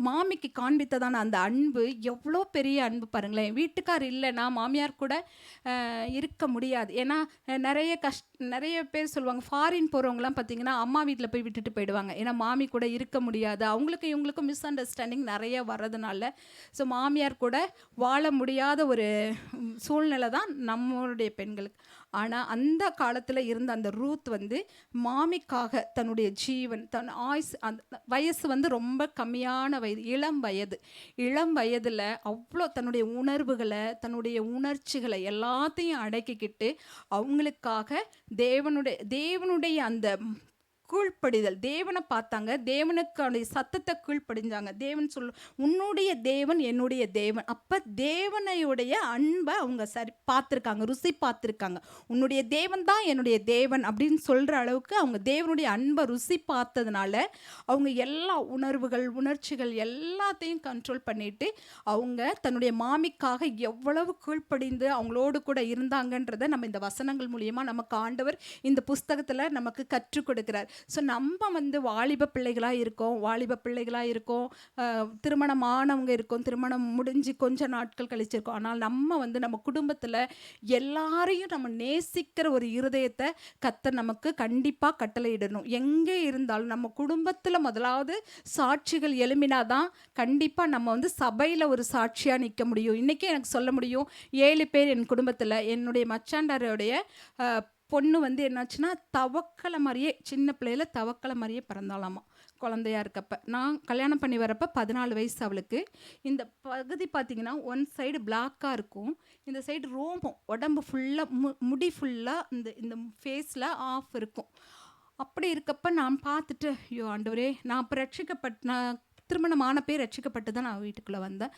மாமிக்கு காண்பித்ததான அந்த அன்பு எவ்வளோ பெரிய அன்பு பாருங்களேன். வீட்டுக்கார் இல்லைன்னா மாமியார் கூட இருக்க முடியாது. ஏன்னா நிறைய பேர் சொல்லுவாங்க, ஃபாரின் போகிறவங்களாம் பார்த்தீங்கன்னா அம்மா வீட்டில் போய் விட்டுட்டு போயிடுவாங்க. ஏன்னா மாமி கூட இருக்க முடியாது, அவங்களுக்கு இவங்களுக்கும் மிஸ் அண்டர்ஸ்டாண்டிங் நிறைய வர்றதுனால. ஸோ மாமியார் கூட வாழ முடியாத ஒரு சூழ்நிலை தான் நம்மளுடைய பெண்களுக்கு. ஆனால் அந்த காலத்தில் இருந்த அந்த ரூத் வந்து மாமிக்காக தன்னுடைய ஜீவன் தன் அந்த வயசு வந்து ரொம்ப கம்மியான வயது, இளம் வயதில் அவ்வளோ தன்னுடைய உணர்வுகளை தன்னுடைய உணர்ச்சிகளை எல்லாத்தையும் அடக்கிக்கிட்டு அவங்களுக்காக தேவனுடைய அந்த கீழ்ப்படிதல், தேவனை பார்த்தாங்க, தேவனுக்கான சத்தத்தை கீழ்ப்படிஞ்சாங்க. தேவன் உன்னுடைய தேவன் என்னுடைய தேவன். அப்போ தேவனையுடைய அன்பை அவங்க பார்த்துருக்காங்க, ருசி பார்த்துருக்காங்க. உன்னுடைய தேவன் தான் என்னுடைய தேவன் அப்படின்னு சொல்கிற அளவுக்கு அவங்க தேவனுடைய அன்பை ருசி பார்த்ததுனால அவங்க எல்லா உணர்ச்சிகள் எல்லாத்தையும் கண்ட்ரோல் பண்ணிட்டு அவங்க தன்னுடைய மாமிக்காக எவ்வளவு கீழ்ப்படிந்து அவங்களோடு கூட இருந்தாங்கன்றதை நம்ம இந்த வசனங்கள் மூலியமாக நமக்கு ஆண்டவர் இந்த புஸ்தகத்தில் நமக்கு கற்றுக் கொடுக்கிறார். ஸோ நம்ம வந்து வாலிப பிள்ளைகளாக இருக்கோம், திருமணமானவங்க இருக்கோம், திருமணம் முடிஞ்சு கொஞ்சம் நாட்கள் கழிச்சிருக்கோம். ஆனால் நம்ம வந்து நம்ம குடும்பத்தில் எல்லாரையும் நம்ம நேசிக்கிற ஒரு இருதயத்தை கர்த்தர் நமக்கு கண்டிப்பாக கட்டளையிடணும். எங்கே இருந்தாலும் நம்ம குடும்பத்தில் முதலாவது சாட்சிகள் எழும்பினாதான் கண்டிப்பாக நம்ம வந்து சபையில் ஒரு சாட்சியாக நிற்க முடியும். இன்றைக்கி எனக்கு சொல்ல முடியும், 7 பேர் என் குடும்பத்தில். என்னுடைய மச்சாண்டாரோடைய பொண்ணு வந்து என்னாச்சுன்னா தவக்கலை மாதிரியே, சின்ன பிள்ளையில தவக்கலை மாதிரியே பிறந்தாலாமா குழந்தையா இருக்கப்ப. நான் கல்யாணம் பண்ணி வரப்போ 14 வயசு அவளுக்கு. இந்த பகுதி பார்த்திங்கன்னா ஒன் சைடு பிளாக்காக இருக்கும், இந்த சைடு ரோமம், உடம்பு ஃபுல்லாக முடி ஃபுல்லாக இந்த ஃபேஸில் ஆஃப் இருக்கும். அப்படி இருக்கப்போ நான் பார்த்துட்டு, ஐயோ ஆண்டவரே, நான் இப்போ நான் திருமணமான பேர் ரட்சிக்கப்பட்டு தான் நான் வீட்டுக்குள்ளே வந்தேன்.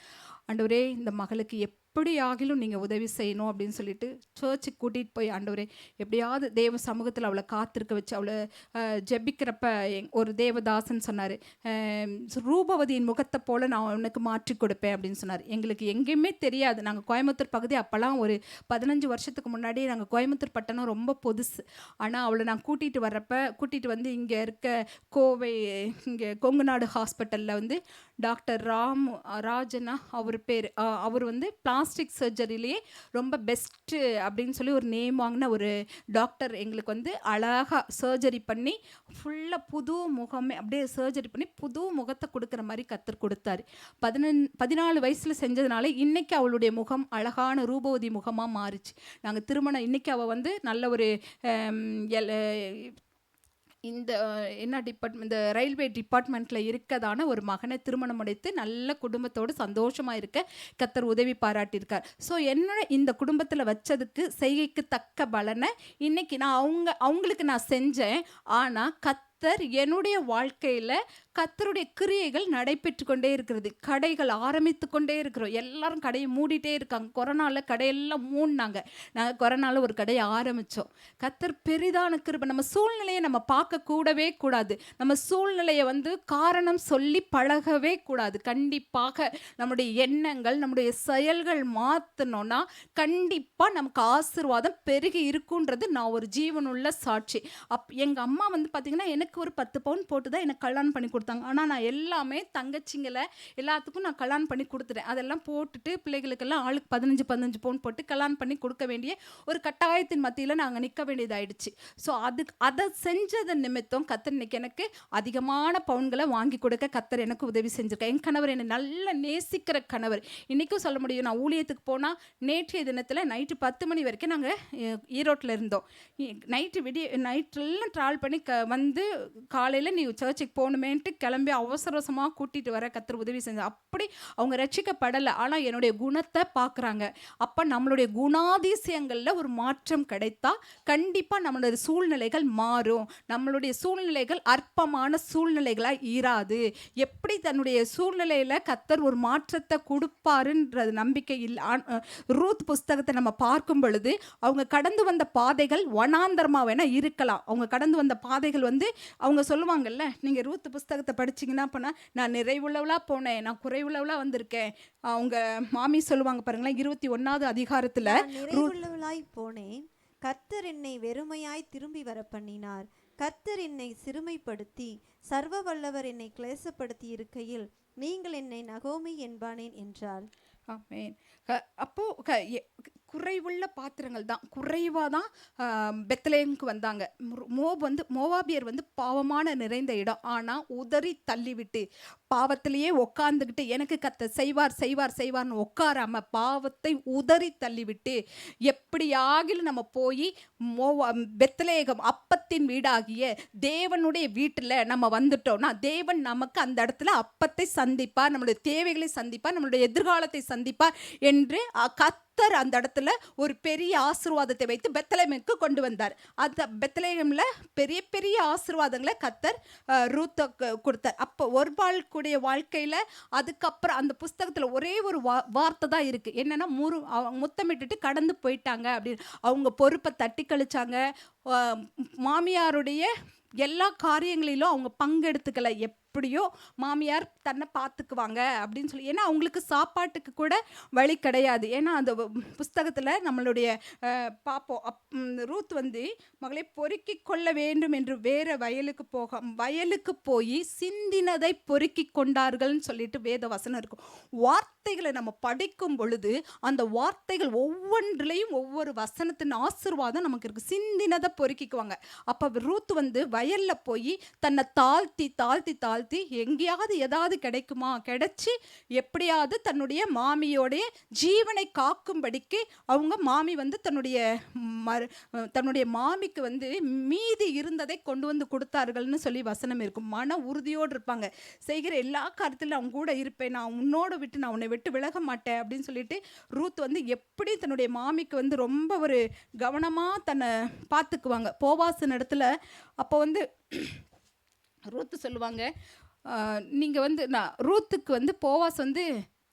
ஆண்டவரே, இந்த மகளுக்கு எப்படி ஆகிலும் நீங்கள் உதவி செய்யணும் அப்படின்னு சொல்லிட்டு சர்ச்சுக்கு கூட்டிகிட்டு போய், ஆண்டவரே எப்படியாவது தேவ சமூகத்தில் அவளை காத்திருக்க வச்சு அவளை ஜெபிக்கிறப்ப ஒரு தேவதாசன் சொன்னார், ரூபவதியின் முகத்தை போல் நான் உனக்கு மாற்றி கொடுப்பேன் அப்படின்னு சொன்னார். எங்களுக்கு எங்கேயுமே தெரியாது, நாங்கள் கோயம்புத்தூர் பகுதி அப்போல்லாம் ஒரு 15 வருஷத்துக்கு முன்னாடி நாங்கள் கோயம்புத்தூர் பட்டணம் ரொம்ப பொதுசு. ஆனால் அவளை நான் கூட்டிகிட்டு வந்து இங்கே இருக்க கோவை, இங்கே கொங்குநாடு ஹாஸ்பிட்டலில் வந்து டாக்டர் ராஜனா அவர் பேர், அவர் வந்து பிளாஸ்டிக் சர்ஜரியிலேயே ரொம்ப பெஸ்ட்டு அப்படின்னு சொல்லி ஒரு நேம் வாங்கின ஒரு டாக்டர் எங்களுக்கு வந்து அழகாக சர்ஜரி பண்ணி ஃபுல்லாக புது முகமே அப்படியே சர்ஜரி பண்ணி புது முகத்தை கொடுக்குற மாதிரி கர்த்தர் கொடுத்தாரு. 14 வயசில் செஞ்சதுனால இன்றைக்கி அவளுடைய முகம் அழகான ரூபவதி முகமாக மாறிச்சு. நாங்கள் திருமணம் இன்றைக்கி அவள் வந்து நல்ல ஒரு இந்த என்ன டிபார்ட்மெண்ட், இந்த ரயில்வே டிபார்ட்மெண்ட்ல இருக்கதான ஒரு மகனை திருமணம் முடித்து நல்ல குடும்பத்தோடு சந்தோஷமா இருக்க கர்த்தர் உதவி பாராட்டியிருக்கார். ஸோ என்னோட இந்த குடும்பத்தில் வச்சதுக்கு செய்கைக்கு தக்க பலனை இன்னைக்கு நான் அவங்களுக்கு நான் செஞ்சேன். ஆனால் என்னுடைய வாழ்க்கையில கர்த்தருடைய கிரியைகள் நடைபெற்று கொண்டே இருக்கிறது. கடைகள் ஆரம்பித்து கொண்டே இருக்கிறோம். எல்லாரும் கடையை மூடிட்டே இருக்காங்க. கொரோனாவில் கடையெல்லாம் மூடினாங்க. நாங்கள் கொரோனாவில் ஒரு கடையை ஆரம்பித்தோம். கர்த்தர் பெரிதான கிருபை. நம்ம சூழ்நிலையை நம்ம பார்க்க கூடவே கூடாது. நம்ம சூழ்நிலையை காரணம் சொல்லி பழகவே கூடாது. கண்டிப்பாக நம்முடைய எண்ணங்கள், நம்முடைய செயல்கள் மாற்றணும்னா கண்டிப்பாக நமக்கு ஆசீர்வாதம் பெருகி இருக்குன்றது நான் ஒரு ஜீவனுள்ள சாட்சி. எங்கள் அம்மா பார்த்தீங்கன்னா எனக்கு ஒரு 10 பவுன் போட்டு தான் எனக்கு கல்யாணம் பண்ணி கொடுத்தாங்க. ஆனால் நான் எல்லாமே தங்கச்சிங்களை எல்லாத்துக்கும் நான் கல்யாணம் பண்ணி கொடுத்துட்டேன். அதெல்லாம் போட்டுட்டு பிள்ளைகளுக்கெல்லாம் ஆளுக்கு 15 பவுன் போட்டு கல்யாணம் பண்ணி கொடுக்க வேண்டிய ஒரு கட்டாயத்தின் மத்தியில் நாங்கள் நிற்க வேண்டியதாயிடுச்சு. ஸோ அதை செஞ்சதன் நிமித்தம் கர்த்தர் இன்னைக்கு எனக்கு அதிகமான பவுன்களை வாங்கி கொடுக்க கர்த்தர் எனக்கு உதவி செஞ்சுருக்கேன். என் கணவர் என்னை நல்ல நேசிக்கிற கணவர். இன்றைக்கும் சொல்ல முடியும், நான் ஊழியத்துக்கு போனால் நேற்றைய தினத்தில் நைட்டு 10 மணி வரைக்கும் நாங்கள் ஈரோட்டில் இருந்தோம். நைட்டெல்லாம் ட்ராவல் பண்ணி காலையில் நீ சர்ச்சுக்கு போகணுமேன்ட்டு கிளம்பி அவசரமாக கூட்டிகிட்டு வர கர்த்தர் உதவி செஞ்சார். அப்படி அவங்க ரட்சிக்கப்படலை, ஆனால் என்னுடைய குணத்தை பார்க்குறாங்க. அப்போ நம்மளுடைய குணாதிசயங்களில் ஒரு மாற்றம் கிடைத்தா கண்டிப்பாக நம்மளுடைய சூழ்நிலைகள் மாறும். நம்மளுடைய சூழ்நிலைகள் அற்பமான சூழ்நிலைகளாக இராது. எப்படி தன்னுடைய சூழ்நிலையில் கர்த்தர் ஒரு மாற்றத்தை கொடுப்பாருன்றது நம்பிக்கை இல்லை. ரூத் புஸ்தகத்தை நம்ம பார்க்கும் பொழுது அவங்க கடந்து வந்த பாதைகள் வனாந்தரமாக வேணால் இருக்கலாம். அவங்க கடந்து வந்த பாதைகள் அவங்க சொல்லுவாங்கல்ல, நீங்கள் ரூத் புஸ்தகத்தை படிச்சிங்கன்னா போனால் நான் நிறைவுள்ளவளாக போனேன், நான் குறைவுள்ளவளாக வந்திருக்கேன். அவங்க மாமி சொல்லுவாங்க பாருங்களேன், 21வது அதிகாரத்தில் நிறைவுள்ளவளாய் போனேன், கர்த்தர் என்னை வெறுமையாய் திரும்பி வர பண்ணினார். கர்த்தர் என்னை சிறுமைப்படுத்தி சர்வ வல்லவர் என்னை கிளேசப்படுத்தி இருக்கையில் நீங்கள் என்னை நகோமி என்பானேன் என்றாள். ஆமேன். அப்போது குறைவுள்ள பாத்திரங்கள் தான், குறைவாக தான் பெத்லேமுக்கு வந்தாங்க. மோவாபியர் பாவமான நிறைந்த இடம். ஆனால் உதறி தள்ளிவிட்டு பாவத்திலேயே உட்காந்துக்கிட்டு எனக்கு கர்த்தர் செய்வார் செய்வார் செய்வார்னு உட்காராம பாவத்தை உதறி தள்ளிவிட்டு எப்படியாகிலும் நம்ம போய் பெத்லேகம் அப்பத்தின் வீடாகிய தேவனுடைய வீட்டில் நம்ம வந்துட்டோம்னா தேவன் நமக்கு அந்த இடத்துல அப்பத்தை சந்திப்பார், நம்மளுடைய தேவைகளை சந்திப்பார், நம்மளுடைய எதிர்காலத்தை சந்திப்பார் என்று கர்த்தர் அந்த இடத்துல ஒரு பெரிய ஆசீர்வாதத்தை வைத்து பெத்லெகேமுக்கு கொண்டு வந்தார். அந்த பெத்லெகேமில் பெரிய பெரிய ஆசீர்வாதங்களை கர்த்தர் ரூத்தை கொடுத்தார். அப்போ ஒருபாளுக்குடைய வாழ்க்கையில் அதுக்கப்புறம் அந்த புஸ்தகத்தில் ஒரே ஒரு வார்த்தை தான் இருக்குது. என்னென்னா முத்தமிட்டுட்டு கடந்து போயிட்டாங்க அப்படின்னு. அவங்க பொறுப்பை தட்டி கழிச்சாங்க. மாமியாருடைய எல்லா காரியங்களிலும் அவங்க பங்கெடுத்துக்கலை. எப்படியோ மாமியார் தன்னை பார்த்துக்குவாங்க அப்படின்னு சொல்லி, ஏன்னா அவங்களுக்கு சாப்பாட்டுக்கு கூட வழி கிடையாது. ஏன்னா அந்த புஸ்தகத்தில் நம்மளுடைய பார்ப்போம், ரூத் மகளை பொறுக்கி கொள்ள வேண்டும் என்று வேறு வயலுக்கு போய் சிந்தினதை பொறுக்கி கொண்டார்கள்னு சொல்லிட்டு வேத வசனம் இருக்கும். வார்த்தைகளை நம்ம படிக்கும் பொழுது அந்த வார்த்தைகள் ஒவ்வொன்றிலையும் ஒவ்வொரு வசனத்தின் ஆசீர்வாதம் நமக்கு இருக்குது. சிந்தினதை பொறுக்கிக்குவாங்க. அப்போ ரூத் வயலில் போய் தன்னை தாழ்த்தி தாழ்த்தி தாழ்த்தி எங்கேயாவது ஏதாவது கிடைக்குமா, கிடைச்சி எப்படியாவது தன்னுடைய மாமியோடைய ஜீவனை காக்கும்படிக்கு அவங்க மாமி தன்னுடைய மாமிக்கு மீதி இருந்ததை கொண்டு கொடுத்தார்கள்னு சொல்லி வசனம் இருக்கும். மன உறுதியோடு இருப்பாங்க. செய்கிற எல்லா காரியத்திலும் அவங்க கூட இருப்பேன், நான் உன்னோட விட்டு நான் உன்னை விட்டு விலக மாட்டேன் அப்படின்னு சொல்லிட்டு ரூத் எப்படி தன்னுடைய மாமிக்கு ரொம்ப ஒரு கவனமாக தன்னை பார்த்துக்குவாங்க. போவாசின் இடத்துல அப்போ ரூத்து சொல்லுவாங்க, நீங்கள் நான் ரூத்துக்கு போவாஸ்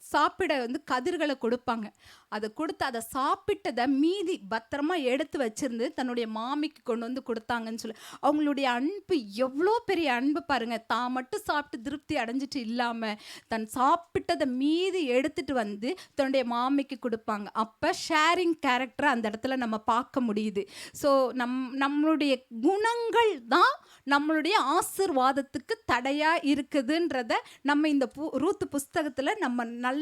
சாப்பிட கதிர்களை கொடுப்பாங்க. அதை கொடுத்து அதை சாப்பிட்டதை மீதி பத்திரமா எடுத்து வச்சிருந்து தன்னுடைய மாமிக்கு கொண்டு கொடுத்தாங்கன்னு சொல்லி அவங்களுடைய அன்பு எவ்வளோ பெரிய அன்பு பாருங்க. தான் மட்டும் சாப்பிட்டு திருப்தி அடைஞ்சிட்டு இல்லாமல் தன் சாப்பிட்டதை மீதி எடுத்துட்டு தன்னுடைய மாமிக்கு கொடுப்பாங்க. அப்போ ஷேரிங் கேரக்டரை அந்த இடத்துல நம்ம பார்க்க முடியுது. ஸோ நம்மளுடைய குணங்கள் தான் நம்மளுடைய ஆசீர்வாதத்துக்கு தடையாக இருக்குதுன்றத நம்ம இந்த ரூத் புஸ்தகத்தில் நம்ம நல்ல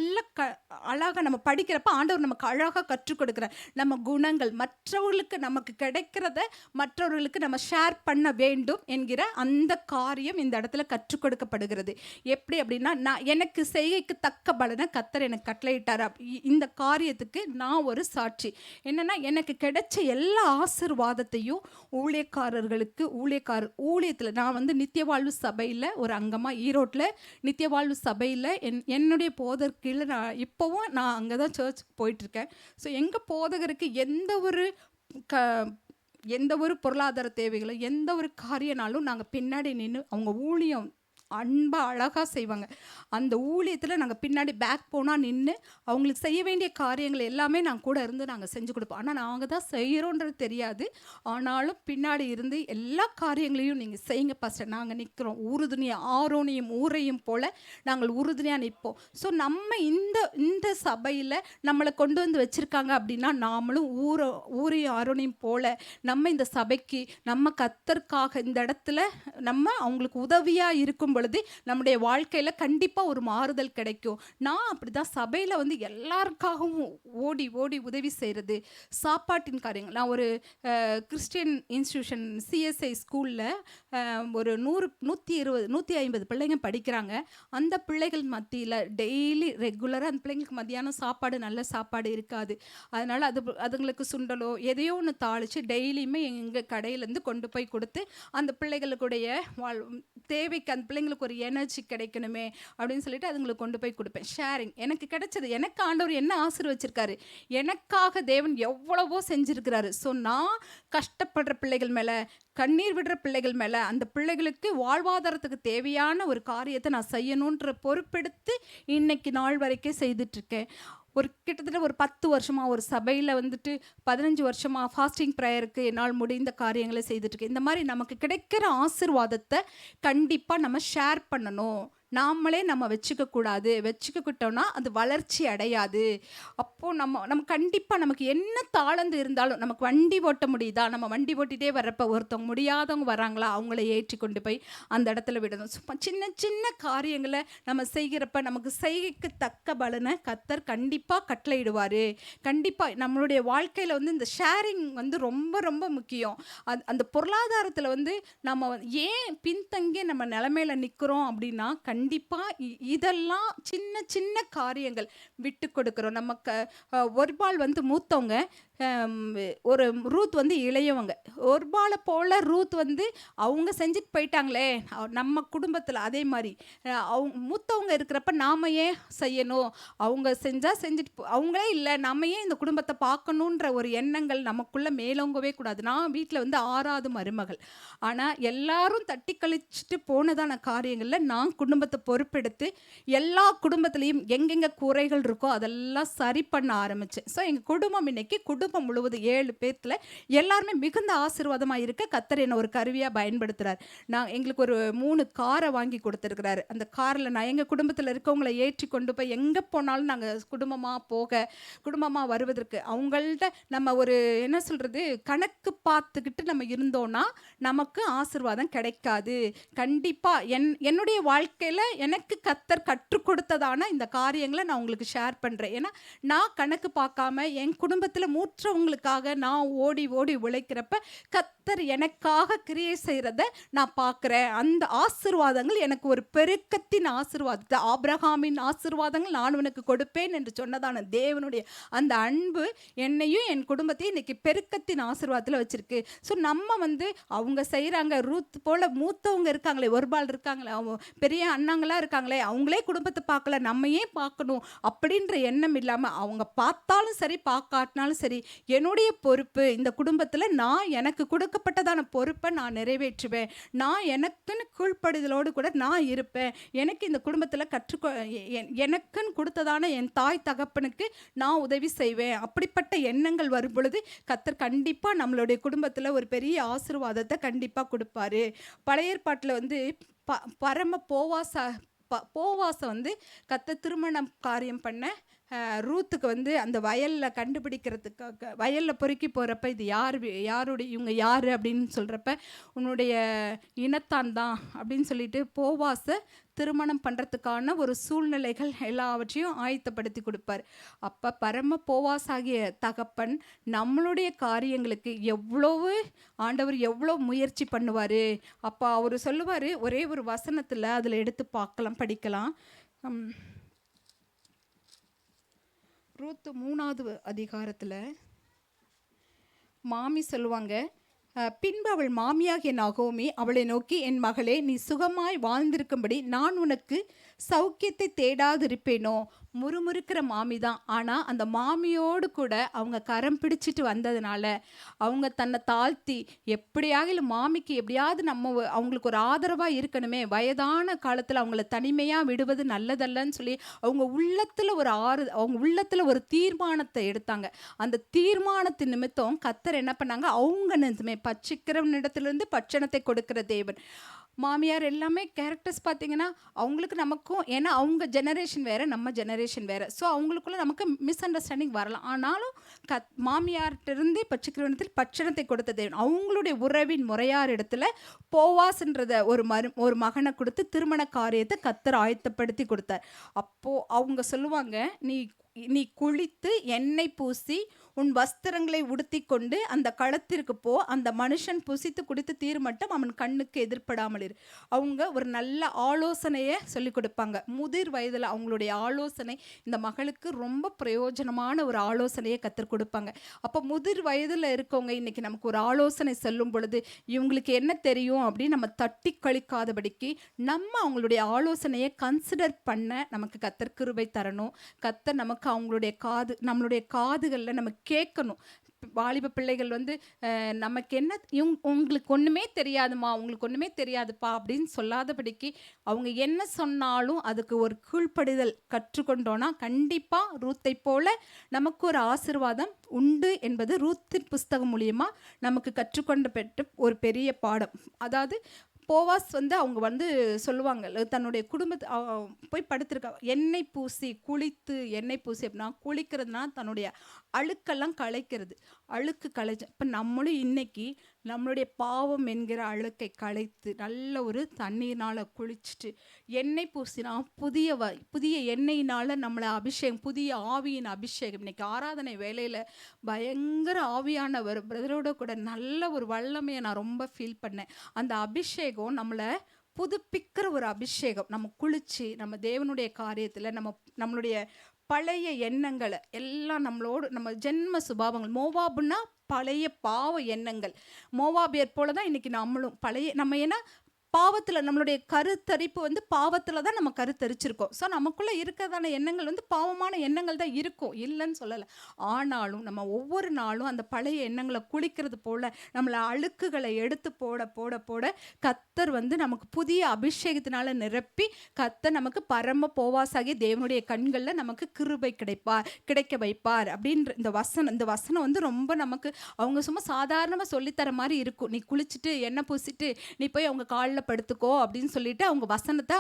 அழகாக நம்ம படிக்கிறப்ப ஆண்டவர் நமக்கு அழகாக கற்றுக் கொடுக்குறார். நம்ம குணங்கள் மற்றவர்களுக்கு நமக்கு கிடைக்கிறத மற்றவர்களுக்கு நம்ம ஷேர் பண்ண வேண்டும் என்கிற அந்த காரியம் இந்த இடத்துல கற்றுக் கொடுக்கப்படுகிறது. எப்படி அப்படின்னா, நான் எனக்கு செய்கைக்கு தக்க பலனை கர்த்தர் எனக்கு கட்டளையிட்டார். இந்த காரியத்துக்கு நான் ஒரு சாட்சி. என்னன்னா, எனக்கு கிடைச்ச எல்லா ஆசீர்வாதத்தையும் ஊழியக்காரர்களுக்கு ஊழியத்தில் நான் வந்து நித்திய வாழ்வு சபையில் ஒரு அங்கமாக ஈரோட்டில் நித்திய வாழ்வு சபையில் என்னுடைய போதகர் கீழே நான் இப்போவும் நான் அங்கே தான் சர்ச்சுக்கு போயிட்டுருக்கேன். ஸோ எங்கள் போதகருக்கு எந்த ஒரு பொருளாதார தேவைகளும் எந்த ஒரு காரியனாலும் நாங்கள் பின்னாடி நின்று அவங்க ஊழியம் அன்பாக அழகாக செய்வாங்க. அந்த ஊழியத்தில் நாங்கள் பின்னாடி பேக் போனால் நின்று அவங்களுக்கு செய்ய வேண்டிய காரியங்கள் எல்லாமே நாங்கள் கூட இருந்து நாங்கள் செஞ்சு கொடுப்போம். ஆனால் நாங்கள் தான் செய்கிறோன்றது தெரியாது. ஆனாலும் பின்னாடி இருந்து எல்லா காரியங்களையும் நீங்கள் செய்யுங்க பாஸ்டர், நாங்கள் நிற்கிறோம், உறுதுணையாக ஆரோனையும் ஊரையும் போல் நாங்கள் உறுதுணையாக நிற்போம். ஸோ நம்ம இந்த சபையில் நம்மளை கொண்டு வந்து வச்சுருக்காங்க அப்படின்னா நாமளும் ஊரையும் ஆரோனையும் போல் நம்ம இந்த சபைக்கு நம்ம கர்த்தருக்காக இந்த இடத்துல நம்ம அவங்களுக்கு உதவியாக இருக்கும் பொழுது நம்முடைய வாழ்க்கையில் கண்டிப்பாக ஒரு மாறுதல் கிடைக்கும். நான் அப்படி தான் சபையில் வந்து எல்லாருக்காகவும் ஓடி ஓடி உதவி செய்கிறது. சாப்பாட்டின் காரியங்கள், நான் ஒரு கிறிஸ்டியன் இன்ஸ்டியூஷன் சிஎஸ்ஐ ஸ்கூலில் ஒரு 150 பிள்ளைங்க படிக்கிறாங்க. அந்த பிள்ளைகள் மத்தியில் டெய்லி ரெகுலராக அந்த பிள்ளைங்களுக்கு மத்தியானம் சாப்பாடு நல்ல சாப்பாடு இருக்காது. அதனால் அதுங்களுக்கு சுண்டலோ எதையோ ஒன்று தாளித்து டெய்லியுமே எங்கள் கடையிலேருந்து கொண்டு போய் கொடுத்து அந்த பிள்ளைகளுடைய தேவைக்கு அந்த பிள்ளைங்களுக்கு ஒரு எனர்ஜி கிடைக்கணுமே அப்படின்னு சொல்லிட்டு அதுங்களுக்கு கொண்டு போய் கொடுப்பேன். ஷேரிங் எனக்கு கிடைச்சது, எனக்கு ஆண்டவர் என்ன ஆசீர்வச்சிருக்காரு, எனக்காக தேவன் எவ்வளவோ செஞ்சுருக்கிறாரு. ஸோ நான் கஷ்டப்படுற பிள்ளைகள் மேலே, கண்ணீர் விடுற பிள்ளைகள் மேலே, அந்த பிள்ளைகளுக்கு வாழ்வாதாரத்துக்கு தேவையான ஒரு காரியத்தை நான் செய்யணுன்ற பொறுப்பெடுத்து இன்னைக்கு நாள் வரைக்கும் செய்துட்ருக்கேன். கிட்டத்தட்ட ஒரு 10 வருஷமாக ஒரு சபையில் வந்துட்டு 15 வருஷமாக ஃபாஸ்டிங் ப்ரேயருக்கு என்னால் முடிந்த காரியங்களை செய்துட்ருக்கேன். இந்த மாதிரி நமக்கு கிடைக்கிற ஆசீர்வாதத்தை கண்டிப்பாக நம்ம ஷேர் பண்ணணும். நாமளே நம்ம வச்சுக்கிட்டோம்னா அது வளர்ச்சி அடையாது. அப்போது நம்ம கண்டிப்பாக நமக்கு என்ன தாளந்து இருந்தாலும், நமக்கு வண்டி ஓட்ட முடியுதா, நம்ம வண்டி ஓட்டிகிட்டே வர்றப்ப ஒருத்தவங்க முடியாதவங்க வராங்களா, அவங்கள ஏற்றி கொண்டு போய் அந்த இடத்துல விடணும். சின்ன சின்ன காரியங்களை நம்ம செய்கிறப்ப நமக்கு செய்கைக்கு தக்க பலனை கர்த்தர் கண்டிப்பாக கட்டளையிடுவார். கண்டிப்பாக நம்மளுடைய வாழ்க்கையில் வந்து இந்த ஷேரிங் வந்து ரொம்ப ரொம்ப முக்கியம். அந்த பொருளாதாரத்தில் வந்து நம்ம ஏன் பின்தங்கி நம்ம நிலைமையில் நிற்கிறோம் அப்படின்னா கண்டிப்பாக இதெல்லாம் சின்ன சின்ன காரியங்கள் விட்டு கொடுக்குறோம். நமக்கு ஒருபால் வந்து மூத்தவங்க, ஒரு ரூத் வந்து இளையவங்க. ஒருபாலை போல் ரூத் வந்து அவங்க செஞ்சுட்டு போயிட்டாங்களே நம்ம குடும்பத்தில். அதே மாதிரி அவங்க மூத்தவங்க இருக்கிறப்ப நாம் ஏன் செய்யணும், அவங்க செஞ்சால் செஞ்சுட்டு அவங்களே இல்லை நம்ம ஏன் இந்த குடும்பத்தை பார்க்கணுன்ற ஒரு எண்ணங்கள் நமக்குள்ளே மேலோங்கவே கூடாது. நான் வீட்டில் வந்து 6வது மருமகள். ஆனால் எல்லாரும் தட்டி கழிச்சிட்டு போனதான காரியங்களில் நான் குடும்பத்தை பொறுப்பெடுத்து எல்லா குடும்பத்திலையும் எங்கெங்கே குறைகள் இருக்கோ அதெல்லாம் சரி பண்ண ஆரம்பித்தேன். ஸோ எங்கள் குடும்பம் இன்னைக்கு குடும்பம் முழுவதும் 7 பேர்த்தில் எல்லாருமே மிகுந்த ஆசீர்வாதமாக இருக்க கர்த்தர் என்னை ஒரு கருவியாக பயன்படுத்துகிறார். எங்களுக்கு ஒரு 3 காரை வாங்கி கொடுத்துருக்கிறாரு. அந்த காரில் நான் எங்கள் குடும்பத்தில் இருக்கவங்களை ஏற்றி கொண்டு போய் எங்கே போனாலும் நாங்கள் குடும்பமாக வருவதற்கு அவங்கள்ட்ட நம்ம ஒரு என்ன சொல்கிறது கணக்கு பார்த்துக்கிட்டு நம்ம இருந்தோன்னா நமக்கு ஆசீர்வாதம் கிடைக்காது. கண்டிப்பாக என்னுடைய வாழ்க்கையில் எனக்கு கர்த்தர் கற்றுக் கொடுத்ததான இந்த காரியங்களை நான் உங்களுக்கு ஷேர் பண்ணுறேன். ஏன்னா நான் கணக்கு பார்க்காம என் குடும்பத்தில் மூற்றவங்களுக்காக நான் ஓடி ஓடி உழைக்கிறப்ப கர்த்தர் எனக்காக கிரியை செய்கிறத நான் பார்க்குறேன். அந்த ஆசீர்வாதங்கள் எனக்கு ஒரு பெருக்கத்தின் ஆசீர்வாதத்தை, ஆபிரகாமின் ஆசீர்வாதங்கள் நான் உனக்கு கொடுப்பேன் என்று சொன்னதான தேவனுடைய அந்த அன்பு என்னையும் என் குடும்பத்தையும் இன்னைக்கு பெருக்கத்தின் ஆசீர்வாதத்தில் வச்சுருக்கு. ஸோ நம்ம வந்து அவங்க செய்கிறாங்க, ரூத் போல் மூத்தவங்க இருக்காங்களே, ஒருபால் இருக்காங்களே, அவங்க பெரிய அண்ணாங்களாம் இருக்காங்களே, அவங்களே குடும்பத்தை பார்க்கல நம்ம ஏன் பார்க்கணும் அப்படின்ற எண்ணம் இல்லாமல் அவங்க பார்த்தாலும் சரி பார்க்காட்டினாலும் சரி என்னுடைய பொறுப்பு இந்த குடும்பத்தில் நான் எனக்கு கொடுக்கப்பட்டதான பொறுப்பை நான் நிறைவேற்றுவேன். நான் எனக்குன்னு கீழ்ப்படிதலோடு கூட நான் இருப்பேன். எனக்கு இந்த குடும்பத்தில் எனக்குன்னு கொடுத்ததான என் தாய் தகப்பனுக்கு நான் உதவி செய்வேன். அப்படிப்பட்ட எண்ணங்கள் வரும் பொழுது கர்த்தர் கண்டிப்பாக நம்மளுடைய குடும்பத்தில் ஒரு பெரிய ஆசீர்வாதத்தை கண்டிப்பாக கொடுப்பாரு. பழைய ஏற்பாட்டில் வந்து பரம போவாசை வந்து கர்த்தர் திருமணம் காரியம் பண்ண ரூத்துக்கு வந்து அந்த வயலில் கண்டுபிடிக்கிறதுக்காக வயலில் பொறுக்கி போகிறப்ப இது இவங்க யார் அப்படின்னு சொல்கிறப்ப உன்னுடைய இனத்தான் தான் அப்படின்னு சொல்லிட்டு போவாசை திருமணம் பண்ணுறதுக்கான ஒரு சூழ்நிலைகள் எல்லாவற்றையும் ஆயத்தப்படுத்தி கொடுப்பார். அப்போ பரம போவாசாகிய தகப்பன் நம்மளுடைய காரியங்களுக்கு ஆண்டவர் எவ்வளோ முயற்சி பண்ணுவார். அப்போ அவர் சொல்லுவார், ஒரே ஒரு வசனத்தில் அதில் எடுத்து படிக்கலாம். ரூத் 3வது அதிகாரத்தில் மாமி சொல்லுவாங்க, பின்பு அவள் மாமியாகிய நகோமி அவளை நோக்கி, என் மகளே, நீ சுகமாய் வாழ்ந்திருக்கும்படி நான் உனக்கு சௌக்கியத்தை தேடாதிருப்பேனோ? முறுமுறுக்கிற மாமி தான். ஆனால் அந்த மாமியோடு கூட அவங்க கரம் பிடிச்சிட்டு வந்ததுனால அவங்க தன்னை தாழ்த்தி, எப்படியாவது மாமிக்கு எப்படியாவது நம்ம அவங்களுக்கு ஒரு ஆதரவாக இருக்கணுமே, வயதான காலத்தில் அவங்கள தனிமையாக விடுவது நல்லதல்லன்னு சொல்லி அவங்க உள்ளத்தில் ஒரு தீர்மானத்தை எடுத்தாங்க. அந்த தீர்மானத்தின் நிமித்தம் கர்த்தர் என்ன பண்ணாங்க, அவங்க நிமித்தமே பட்சிக்கிறவனிடத்திலிருந்து பட்சணத்தை கொடுக்கிற தேவன். மாமியார் எல்லாமே கேரக்டர்ஸ் பார்த்தீங்கன்னா அவங்களுக்கு நமக்கும், ஏன்னா அவங்க ஜெனரேஷன் வேறு, நம்ம ஜெனரேஷன் வேறு. ஸோ அவங்களுக்குள்ள நமக்கு மிஸ் அண்டர்ஸ்டாண்டிங் வரலாம். ஆனாலும் மாமியார்கிட்டருந்தே பட்சிக்கிறவனத்தில் பட்சணத்தை கொடுத்த தேவன். அவங்களுடைய உறவின் முறையார் இடத்துல போவாஸ்ன்றத ஒரு மகனை கொடுத்து திருமண காரியத்தை கர்த்தர் ஆயத்தப்படுத்தி கொடுத்தார். அப்போது அவங்க சொல்லுவாங்க, நீ குளித்து எண்ணெய் பூசி உன் வஸ்திரங்களை உடுத்தி கொண்டு அந்த களத்திற்கு போ, அந்த மனுஷன் புசித்து குடித்து தீர்மட்டும் அவன் கண்ணுக்கு எதிர்படாமல் இரு. அவங்க ஒரு நல்ல ஆலோசனையை சொல்லி கொடுப்பாங்க. முதிர் வயதில் அவங்களுடைய ஆலோசனை இந்த மகளுக்கு ரொம்ப பிரயோஜனமான ஒரு ஆலோசனையை கற்றுக் கொடுப்பாங்க. அப்போ முதிர் வயதில் இருக்கவங்க இன்னைக்கு நமக்கு ஒரு ஆலோசனை சொல்லும் பொழுது இவங்களுக்கு என்ன தெரியும் அப்படின்னு நம்ம தட்டி கழிக்காதபடிக்கு நம்ம அவங்களுடைய ஆலோசனையை கன்சிடர் பண்ண நமக்கு கர்த்தர் கிருபை தரணும். கர்த்தர் நமக்கு நம்மளுடைய காதுகளில் நம்ம கேட்கணும். வாலிப பிள்ளைகள் நமக்கு என்ன, உங்களுக்கு ஒன்றுமே தெரியாதுமா, உங்களுக்கு ஒன்றுமே தெரியாதுப்பா அப்படின்னு சொல்லாதபடிக்கு அவங்க என்ன சொன்னாலும் அதுக்கு ஒரு கீழ்ப்படிதல் கற்றுக்கொண்டோன்னா கண்டிப்பாக ரூத்தை போல நமக்கு ஒரு ஆசீர்வாதம் உண்டு என்பது ரூத்தின் புஸ்தகம் மூலியமாக நமக்கு கற்றுக்கொண்ட பெற்ற ஒரு பெரிய பாடம். அதாவது போவாஸ் அவங்க சொல்லுவாங்க, தன்னுடைய குடும்பத்தை போய் படுத்திருக்கா, எண்ணெய் பூசி குளித்து, எண்ணெய் பூசி அப்படின்னா குளிக்கிறதுனா தன்னுடைய அழுக்கெல்லாம் களைக்கிறது, அழுக்கு களைச்ச. இப்போ நம்மளும் இன்னைக்கு நம்மளுடைய பாவம் என்கிற அழுக்கை களைத்து நல்ல ஒரு தண்ணீர்னால் குளிச்சுட்டு எண்ணெய் பூசினா புதிய எண்ணெயினால் நம்மளை அபிஷேகம், புதிய ஆவியின் அபிஷேகம். இன்னைக்கு ஆராதனை வேலையில் பயங்கர ஆவியானவர் பிரதரோட கூட நல்ல ஒரு வல்லமையை நான் ரொம்ப ஃபீல் பண்ணேன். அந்த அபிஷேகம் நம்மளை புதுப்பிக்கிற ஒரு அபிஷேகம். நம்ம குளிச்சு நம்ம தேவனுடைய காரியத்தில் நம்மளுடைய பழைய எண்ணங்களை எல்லாம் நம்ம ஜென்ம சுபாவங்கள், மோவாபுன்னா பழைய பாவ எண்ணங்கள், மோவாபியர் போல தான் இன்னைக்கு நம்மளும் நம்ம ஏன்னா பாவத்தில் நம்மளுடைய கருத்தரிப்பு பாவத்தில் தான் நம்ம கருத்தரிச்சிருக்கோம். ஸோ நமக்குள்ளே இருக்கிறதான எண்ணங்கள் பாவமான எண்ணங்கள் தான் இருக்கும், இல்லைன்னு சொல்லலை. ஆனாலும் நம்ம ஒவ்வொரு நாளும் அந்த பழைய எண்ணங்களை குளிக்கிறது போல் நம்மளை அழுக்குகளை எடுத்து போட போட போட கர்த்தர் நமக்கு புதிய அபிஷேகத்தினால நிரப்பி கர்த்தர் நமக்கு பரம போவாசாகிய தேவனுடைய கண்களில் நமக்கு கிருபை கிடைக்க வைப்பார் அப்படின்ற இந்த வசனம் ரொம்ப நமக்கு அவங்க சும்மா சாதாரணமாக சொல்லித்தர மாதிரி இருக்கும். நீ குளிச்சுட்டு எண்ணெய் பூசிட்டு நீ போய் அவங்க காலில் படுத்துக்கோ அப்படின்னு சொல்லிட்டு அவங்க வசனத்தை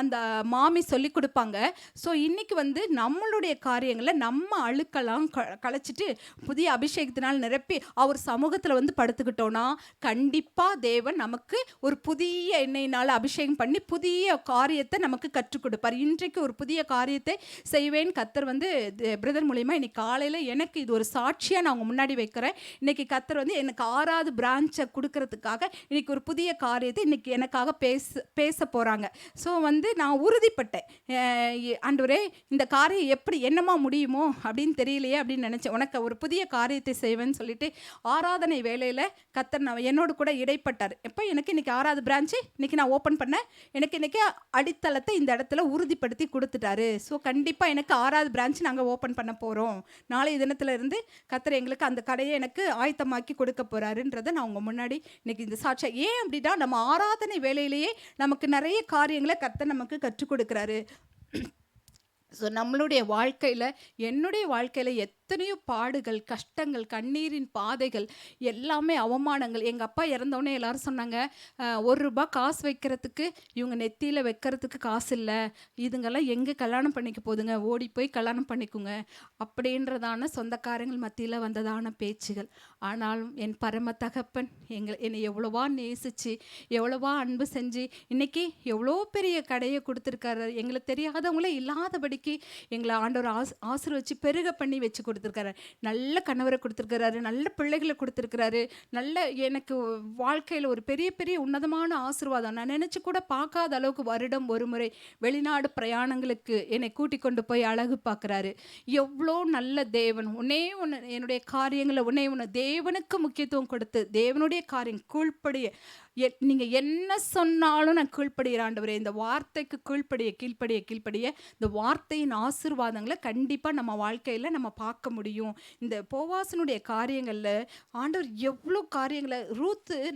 அந்த மாமி சொல்லி கொடுப்பாங்க. ஸோ இன்னைக்கு நம்மளுடைய காரியங்களை நம்ம அழுக்கெல்லாம் களைச்சிட்டு புதிய அபிஷேகத்தினால் நிரப்பி அவர் சமூகத்தில் படுத்துக்கிட்டோன்னா கண்டிப்பாக தேவன் நமக்கு ஒரு புதிய எண்ணெயினால் அபிஷேகம் பண்ணி புதிய காரியத்தை நமக்கு கற்றுக் கொடுப்பார். இன்றைக்கு ஒரு புதிய காரியத்தை செய்வேன் கர்த்தர் பிரதர் மூலியமா இன்னைக்கு காலையில் எனக்கு இது ஒரு சாட்சியாக நான் அவங்க முன்னாடி வைக்கிறேன். இன்னைக்கு கர்த்தர் எனக்கு 6வது பிரான்ச்சை கொடுக்கறதுக்காக இன்னைக்கு ஒரு புதிய காரியத்தை இன்னைக்கு எனக்காக பேச போகிறாங்க. ஸோ நான் உறுதிப்பட்டேன், ஆண்டவரே இந்த காரியம் எப்படி என்னமா முடியுமோ அப்படின்னு தெரியலையே அப்படின்னு நினச்சேன். உனக்கு ஒரு புதிய காரியத்தை செய்வேன்னு சொல்லிட்டு ஆராதனை வேலையில் கர்த்தர் என்னோடு கூட இடைப்பட்டார். எப்போ எனக்கு இன்றைக்கி 6வது பிரான்ச்சு இன்றைக்கி நான் ஓப்பன் பண்ணேன். எனக்கு இன்றைக்கி அடித்தளத்தை இந்த இடத்துல உறுதிப்படுத்தி கொடுத்துட்டாரு. ஸோ கண்டிப்பாக எனக்கு 6வது பிரான்ச்சு நாங்கள் ஓப்பன் பண்ண போகிறோம். நாளைய தினத்துலேருந்து கர்த்தர் எங்களுக்கு அந்த கடையை எனக்கு ஆயத்தமாக்கி கொடுக்க போகிறாருன்றதை நான் உங்கள் முன்னாடி இன்றைக்கி இந்த சாட்சியம். ஏன் அப்படின்னா நம்ம ஆராதனை வேலையிலேயே நமக்கு நிறைய காரியங்களை கர்த்தர் நமக்கு கற்றுக் கொடுக்குறாரு. ஸோ நம்மளுடைய வாழ்க்கையில், என்னுடைய வாழ்க்கையில் எத்தனையோ பாடுகள், கஷ்டங்கள், கண்ணீரின் பாதைகள், எல்லாமே அவமானங்கள். எங்கள் அப்பா இறந்தோடனே எல்லாரும் சொன்னாங்க, ₹1 காசு வைக்கிறதுக்கு இவங்க நெத்தியில் வைக்கிறதுக்கு காசு இல்லை, இதுங்கெல்லாம் எங்கே கல்யாணம் பண்ணிக்க போதுங்க, ஓடி போய் கல்யாணம் பண்ணிக்குங்க அப்படின்றதான சொந்தக்காரங்கள் மத்தியில் வந்ததான பேச்சுகள். ஆனாலும் என் பரம தகப்பன் என்னை எவ்வளவா நேசித்து எவ்வளவா அன்பு செஞ்சு இன்னைக்கு எவ்வளோ பெரிய கடையை கொடுத்துருக்காரு. எங்களுக்கு தெரியாதவங்களே இல்லாதபடிக்கு எங்களை ஆண்டவர் ஆசீர்வதிச்சு பெருக பண்ணி வச்சு கொடுத்துருக்காரு, நல்ல கணவரை கொடுத்துருக்கிறாரு, நல்ல பிள்ளைகளை கொடுத்துருக்கிறாரு, நல்ல எனக்கு வாழ்க்கையில் ஒரு பெரிய பெரிய உன்னதமான ஆசீர்வாதம். நான் நினச்சி கூட பார்க்காத அளவுக்கு வருடம் ஒரு முறை வெளிநாடு பிரயாணங்களுக்கு என்னை கூட்டிக் கொண்டு போய் அழகு பார்க்குறாரு. எவ்வளோ நல்ல தேவன்! ஒன்னே ஒன்று, என்னுடைய காரியங்களை ஒன்னே ஒன்று, தேவனுக்கு முக்கியத்துவம் கொடுத்து தேவனுடைய காரியம் கீழ்ப்படிய, நீங்கள் என்ன சொன்னாலும் நான் கீழ்ப்படுகிற ஆண்டவரே, இந்த வார்த்தைக்கு கீழ்ப்படிய கீழ்ப்படிய கீழ்ப்படிய இந்த வார்த்தையின் ஆசீர்வாதங்களை கண்டிப்பாக நம்ம வாழ்க்கையில் நம்ம பார்க்க முடியும். இந்த போவாசனுடைய காரியங்களில் ஆண்டவர் எவ்வளோ காரியங்களை,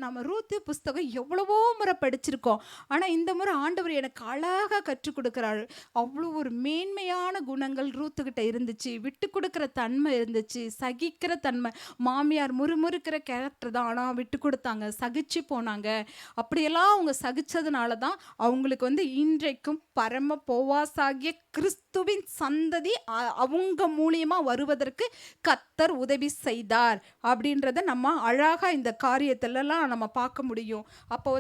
நம்ம ரூத்து புஸ்தகம் எவ்வளவோ முறை படிச்சிருக்கோம். ஆனால் இந்த முறை ஆண்டவர் எனக்கு அழகாக கற்றுக் கொடுக்குறாரு. அவ்வளோ ஒரு மேன்மையான குணங்கள் ரூத்துக்கிட்ட இருந்துச்சு, விட்டு கொடுக்குற தன்மை இருந்துச்சு, சகிக்கிற தன்மை. மாமியார் முறுமுறுக்கிற கேரக்டர் தான், ஆனால் விட்டு கொடுத்தாங்க, சகிச்சு போனாங்க. அப்படியெல்லாம் அவங்க சகிச்சதுனால தான் அவங்களுக்கு இன்றைக்கும் பரம போவாசாகிய கிறிஸ்துவின் சந்ததி அவங்க மூலியமா வருவதற்கு கர்த்தர் உதவி செய்தார் அப்படின்றத நம்ம அழகா இந்த காரியத்திலலாம் நம்ம பார்க்க முடியும். அப்போ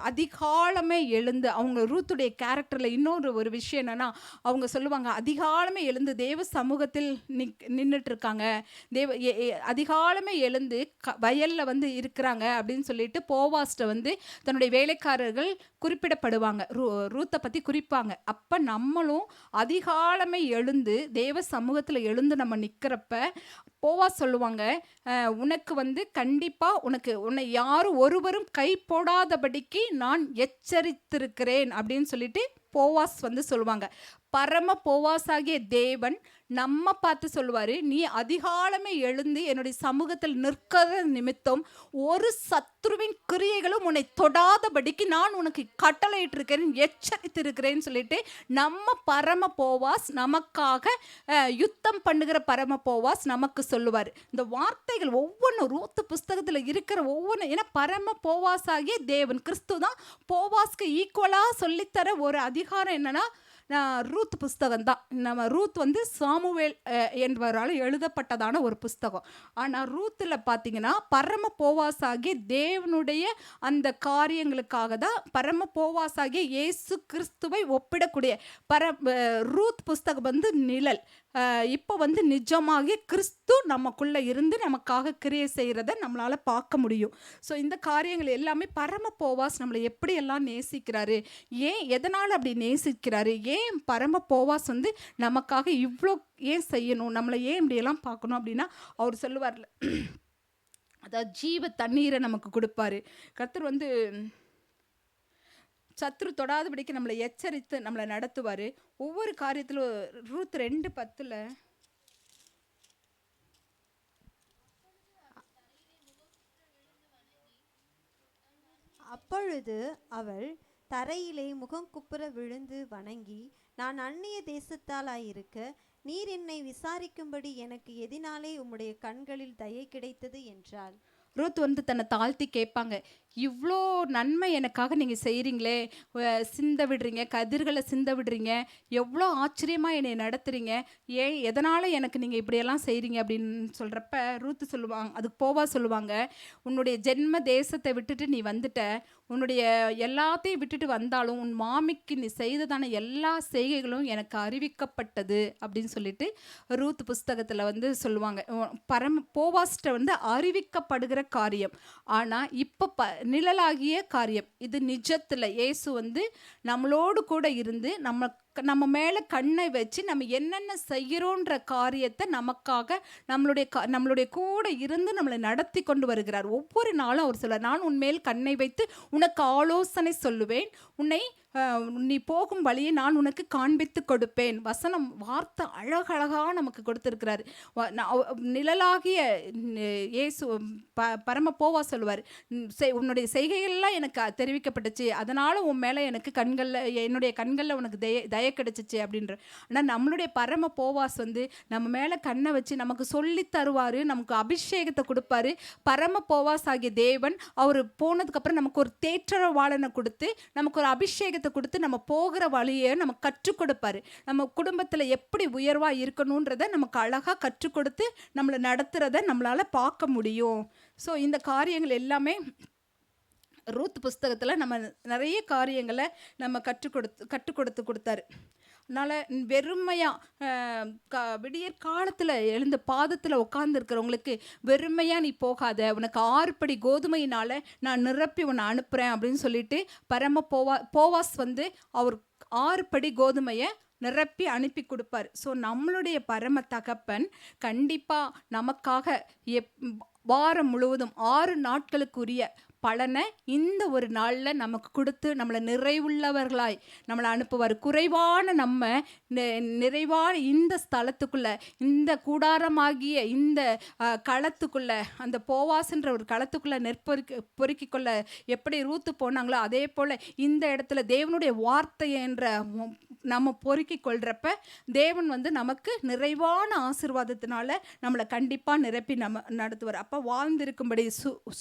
அதிகாலமே எழுந்து, அவங்க ரூத்துடைய கேரக்டர்ல இன்னொரு ஒரு விஷயம் என்னன்னா, அவங்க சொல்லுவாங்க, அதிகாலமே எழுந்து தேவ சமூகத்தில் நின்றுட்டு இருக்காங்க, அதிகாலமே எழுந்து வயல்ல இருக்கிறாங்க அப்படின்னு சொல்லிட்டு போவாஸ்ட தன்னுடைய வேலைக்காரர்கள் குறிப்பிடப்படுவாங்க, ரூத்தை பத்தி குறிப்பாங்க. அப்ப நம்மளும் அதிகாலமே எழுந்து தேவ சமூகத்துல எழுந்து நம்ம நிக்கிறப்ப போவாஸ் சொல்லுவாங்க, உனக்கு கண்டிப்பா உன்னை யாரும் ஒருவரும் கை போடாதபடிக்கு நான் எச்சரித்திருக்கிறேன் அப்படின்னு சொல்லிட்டு போவாஸ் சொல்லுவாங்க. பரம போவாசாகிய தேவன் நம்ம பார்த்து சொல்லுவாரு, நீ அதிகாலமே எழுந்து என்னுடைய சமூகத்தில் நிற்கிற நிமித்தம் ஒரு சத்ருவின் கிரியைகளும் உன்னை தொடாதபடிக்கு நான் உனக்கு கட்டளையிட்டிருக்கிறேன், எச்சரித்திருக்கிறேன்னு சொல்லிட்டு நம்ம பரம போவாஸ் நமக்காக யுத்தம் பண்ணுகிற பரம போவாஸ் நமக்கு சொல்லுவார். இந்த வார்த்தைகள் ஒவ்வொன்றும் ரூத்து புஸ்தகத்தில் இருக்கிற ஒவ்வொன்றும், ஏன்னா பரம போவாசாகிய தேவன் கிறிஸ்து தான் போவாஸ்க்கு ஈக்குவலாக சொல்லித்தர ஒரு அதிகாரம் என்னன்னா ரூத் புஸ்தகம் தான். நம்ம ரூத் சாமுவேல் என்பவரால் எழுதப்பட்டதான ஒரு புஸ்தகம். ஆனால் ரூத்தில் பார்த்தீங்கன்னா பரம போவாசாகிய தேவனுடைய அந்த காரியங்களுக்காக தான் பரம போவாசாகிய இயேசு கிறிஸ்துவை ஒப்பிடக்கூடிய ரூத் புஸ்தகம் நிழல். இப்போ நிஜமாகி கிறிஸ்து நமக்குள்ளே இருந்து நமக்காக கிரியை செய்கிறத நம்மளால் பார்க்க முடியும். ஸோ இந்த காரியங்கள் எல்லாமே பரம போவாஸ் நம்மளை எப்படியெல்லாம் நேசிக்கிறாரு, எதனால் அப்படி நேசிக்கிறாரு, ஏன் பரம போவாஸ் நமக்காக இவ்வளோ ஏன் செய்யணும், நம்மளை ஏன் இப்படியெல்லாம் பார்க்கணும் அப்படின்னா அவர் சொல்லுவார்ல, அதாவது ஜீவ தண்ணீரை நமக்கு கொடுப்பாரு. கர்த்தர் சத்ரு தொடாதபடிக்கு நம்மளை எச்சரித்து நம்மளை நடத்துவார் ஒவ்வொரு காரியத்திலும். ரூத் 2:10 அப்பொழுது அவள் தரையிலே முகம் குப்புற விழுந்து வணங்கி, நான் அந்நிய தேசத்தாலாயிருக்க நீர் என்னை விசாரிக்கும்படி எனக்கு எதினாலே உம்முடைய கண்களில் தயை கிடைத்தது என்றாள். ரூத் தன்னை தாழ்த்தி கேட்பாங்க, இவ்வளோ நன்மை எனக்காக நீங்கள் செய்கிறீங்களே, சிந்த விடுறீங்க, கதிர்களை சிந்த விடுறீங்க, எவ்வளோ ஆச்சரியமாக என்னை நடத்துகிறீங்க, எதனால் எனக்கு நீங்கள் இப்படியெல்லாம் செய்கிறீங்க அப்படின்னு சொல்கிறப்ப ரூத்து சொல்லுவாங்க, அதுக்கு போவா சொல்லுவாங்க, உன்னுடைய ஜென்ம தேசத்தை விட்டுட்டு நீ வந்துட்ட, உன்னுடைய எல்லாத்தையும் விட்டுட்டு வந்தாலும் உன் மாமிக்கு நீ செய்ததான எல்லா செய்கைகளும் எனக்கு அறிவிக்கப்பட்டது அப்படின்னு சொல்லிட்டு ரூத் புஸ்தகத்தில் சொல்லுவாங்க. போவாஸ்ட அறிவிக்கப்படுகிற காரியம், ஆனால் இப்போ நிழலாகிய காரியம், இது நிஜத்தில் இயேசு நம்மளோடு கூட இருந்து நம்ம மேலே கண்ணை வச்சு நம்ம என்னென்ன செய்கிறோன்ற காரியத்தை நமக்காக நம்மளுடைய கூட இருந்து நம்மளை நடத்தி கொண்டு வருகிறார். ஒவ்வொரு நாளும் அவர் சொல்கிறார், நான் உன்மேல் கண்ணை வைத்து உனக்கு ஆலோசனை சொல்லுவேன், உன்னை நீ போகும் வழியை நான் உனக்கு காண்பித்து கொடுப்பேன். வசனம் வார்த்தை அழகழகாக நமக்கு கொடுத்துருக்கிறாரு. நிழலாகிய இயேசு பரம போவா சொல்லுவார், உன்னுடைய செய்கைகள்லாம் எனக்கு தெரிவிக்கப்பட்டுச்சு, அதனால் உன் மேலே எனக்கு என்னுடைய கண்களில் உனக்கு தய கிடைச்சிச்சு அப்படின்ற. ஆனால் நம்மளுடைய பரம போவாஸ் நம்ம மேலே கண்ணை வச்சு நமக்கு சொல்லி தருவார், நமக்கு அபிஷேகத்தை கொடுப்பாரு. பரம போவாஸ் ஆகிய தேவன் அவர் போனதுக்கப்புறம் நமக்கு ஒரு தேற்றவாளனை கொடுத்து நமக்கு ஒரு அபிஷேகத்தை கொடுத்து நம்ம போகிற வழியை நம்ம கற்றுக் கொடுப்பாரு. நம்ம குடும்பத்தில் எப்படி உயர்வாக இருக்கணுன்றதை நமக்கு அழகாக கற்றுக் கொடுத்து நம்மளை நடத்துகிறத நம்மளால் பார்க்க முடியும். ஸோ இந்த காரியங்கள் எல்லாமே ரூத் புஸ்தகத்தில் நம்ம நிறைய காரியங்களை நம்ம கற்றுக் கொடுத்தாரு. அதனால் வெறுமையாக விடியற் காலத்தில் எழுந்த பாதத்தில் உட்காந்துருக்கிறவங்களுக்கு வெறுமையாக நீ போகாத, உனக்கு 6 படி கோதுமையினால் நான் நிரப்பி உன்னை அனுப்புகிறேன் அப்படின்னு சொல்லிட்டு போவாஸ் வந்து அவர் 6 படி கோதுமையை நிரப்பி அனுப்பி கொடுப்பார். ஸோ நம்மளுடைய பரம தகப்பன் கண்டிப்பாக நமக்காக வாரம் முழுவதும் 6 நாட்களுக்குரிய பலனை இந்த ஒரு நாளில் நமக்கு கொடுத்து நம்மளை நிறைவுள்ளவர்களாய் நம்மளை அனுப்புவார். குறைவான நம்ம நிறைவான இந்த ஸ்தலத்துக்குள்ளே, இந்த கூடாரமாகிய இந்த களத்துக்குள்ளே, அந்த போவாஸ்ன்ற ஒரு களத்துக்குள்ளே பொறுக்கி கொள்ள எப்படி ரூத்து போனாங்களோ அதே போல் இந்த இடத்துல தேவனுடைய வார்த்தை என்ற நம்ம பொறுக்கி கொள்கிறப்ப தேவன் வந்து நமக்கு நிறைவான ஆசீர்வாதத்தினால நம்மளை கண்டிப்பாக நிரப்பி நம்ம நடத்துவார். அப்போ வாழ்ந்திருக்கும்படி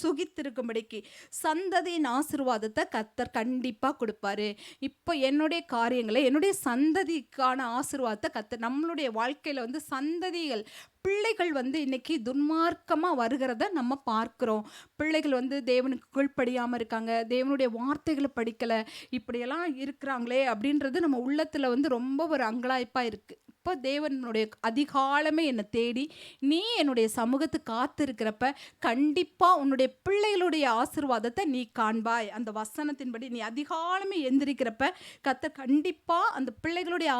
சுகித்திருக்கும்படிக்கு சந்ததியின் ஆசீர்வாதத்தை கர்த்தர் கண்டிப்பாக கொடுப்பாரு. இப்போ என்னுடைய காரியங்களை, என்னுடைய சந்ததிக்கான ஆசீர்வாதத்தை கர்த்தர் நம்மளுடைய வாழ்க்கையில் வந்து சந்ததிகள் பிள்ளைகள் வந்து இன்னைக்கு துன்மார்க்கமாக வருகிறத நம்ம பார்க்குறோம். பிள்ளைகள் வந்து தேவனுக்கு கீழ்ப்படியாமல் இருக்காங்க, தேவனுடைய வார்த்தைகளை படிக்கலை, இப்படியெல்லாம் இருக்கிறாங்களே அப்படின்றது நம்ம உள்ளத்தில் வந்து ரொம்ப ஒரு அங்கலாய்ப்பாக இருக்குது. இப்போ தேவனுடைய அதிகாலமே என்னை தேடி நீ என்னுடைய சமூகத்துக்கு காத்திருக்கிறப்ப கண்டிப்பாக உன்னுடைய பிள்ளைகளுடைய ஆசீர்வாதத்தை நீ காண்பாய். அந்த வசனத்தின்படி நீ அதிகாலமே எந்திரிக்கிறப்ப கர்த்தர் கண்டிப்பாக அந்த பிள்ளைகளுடைய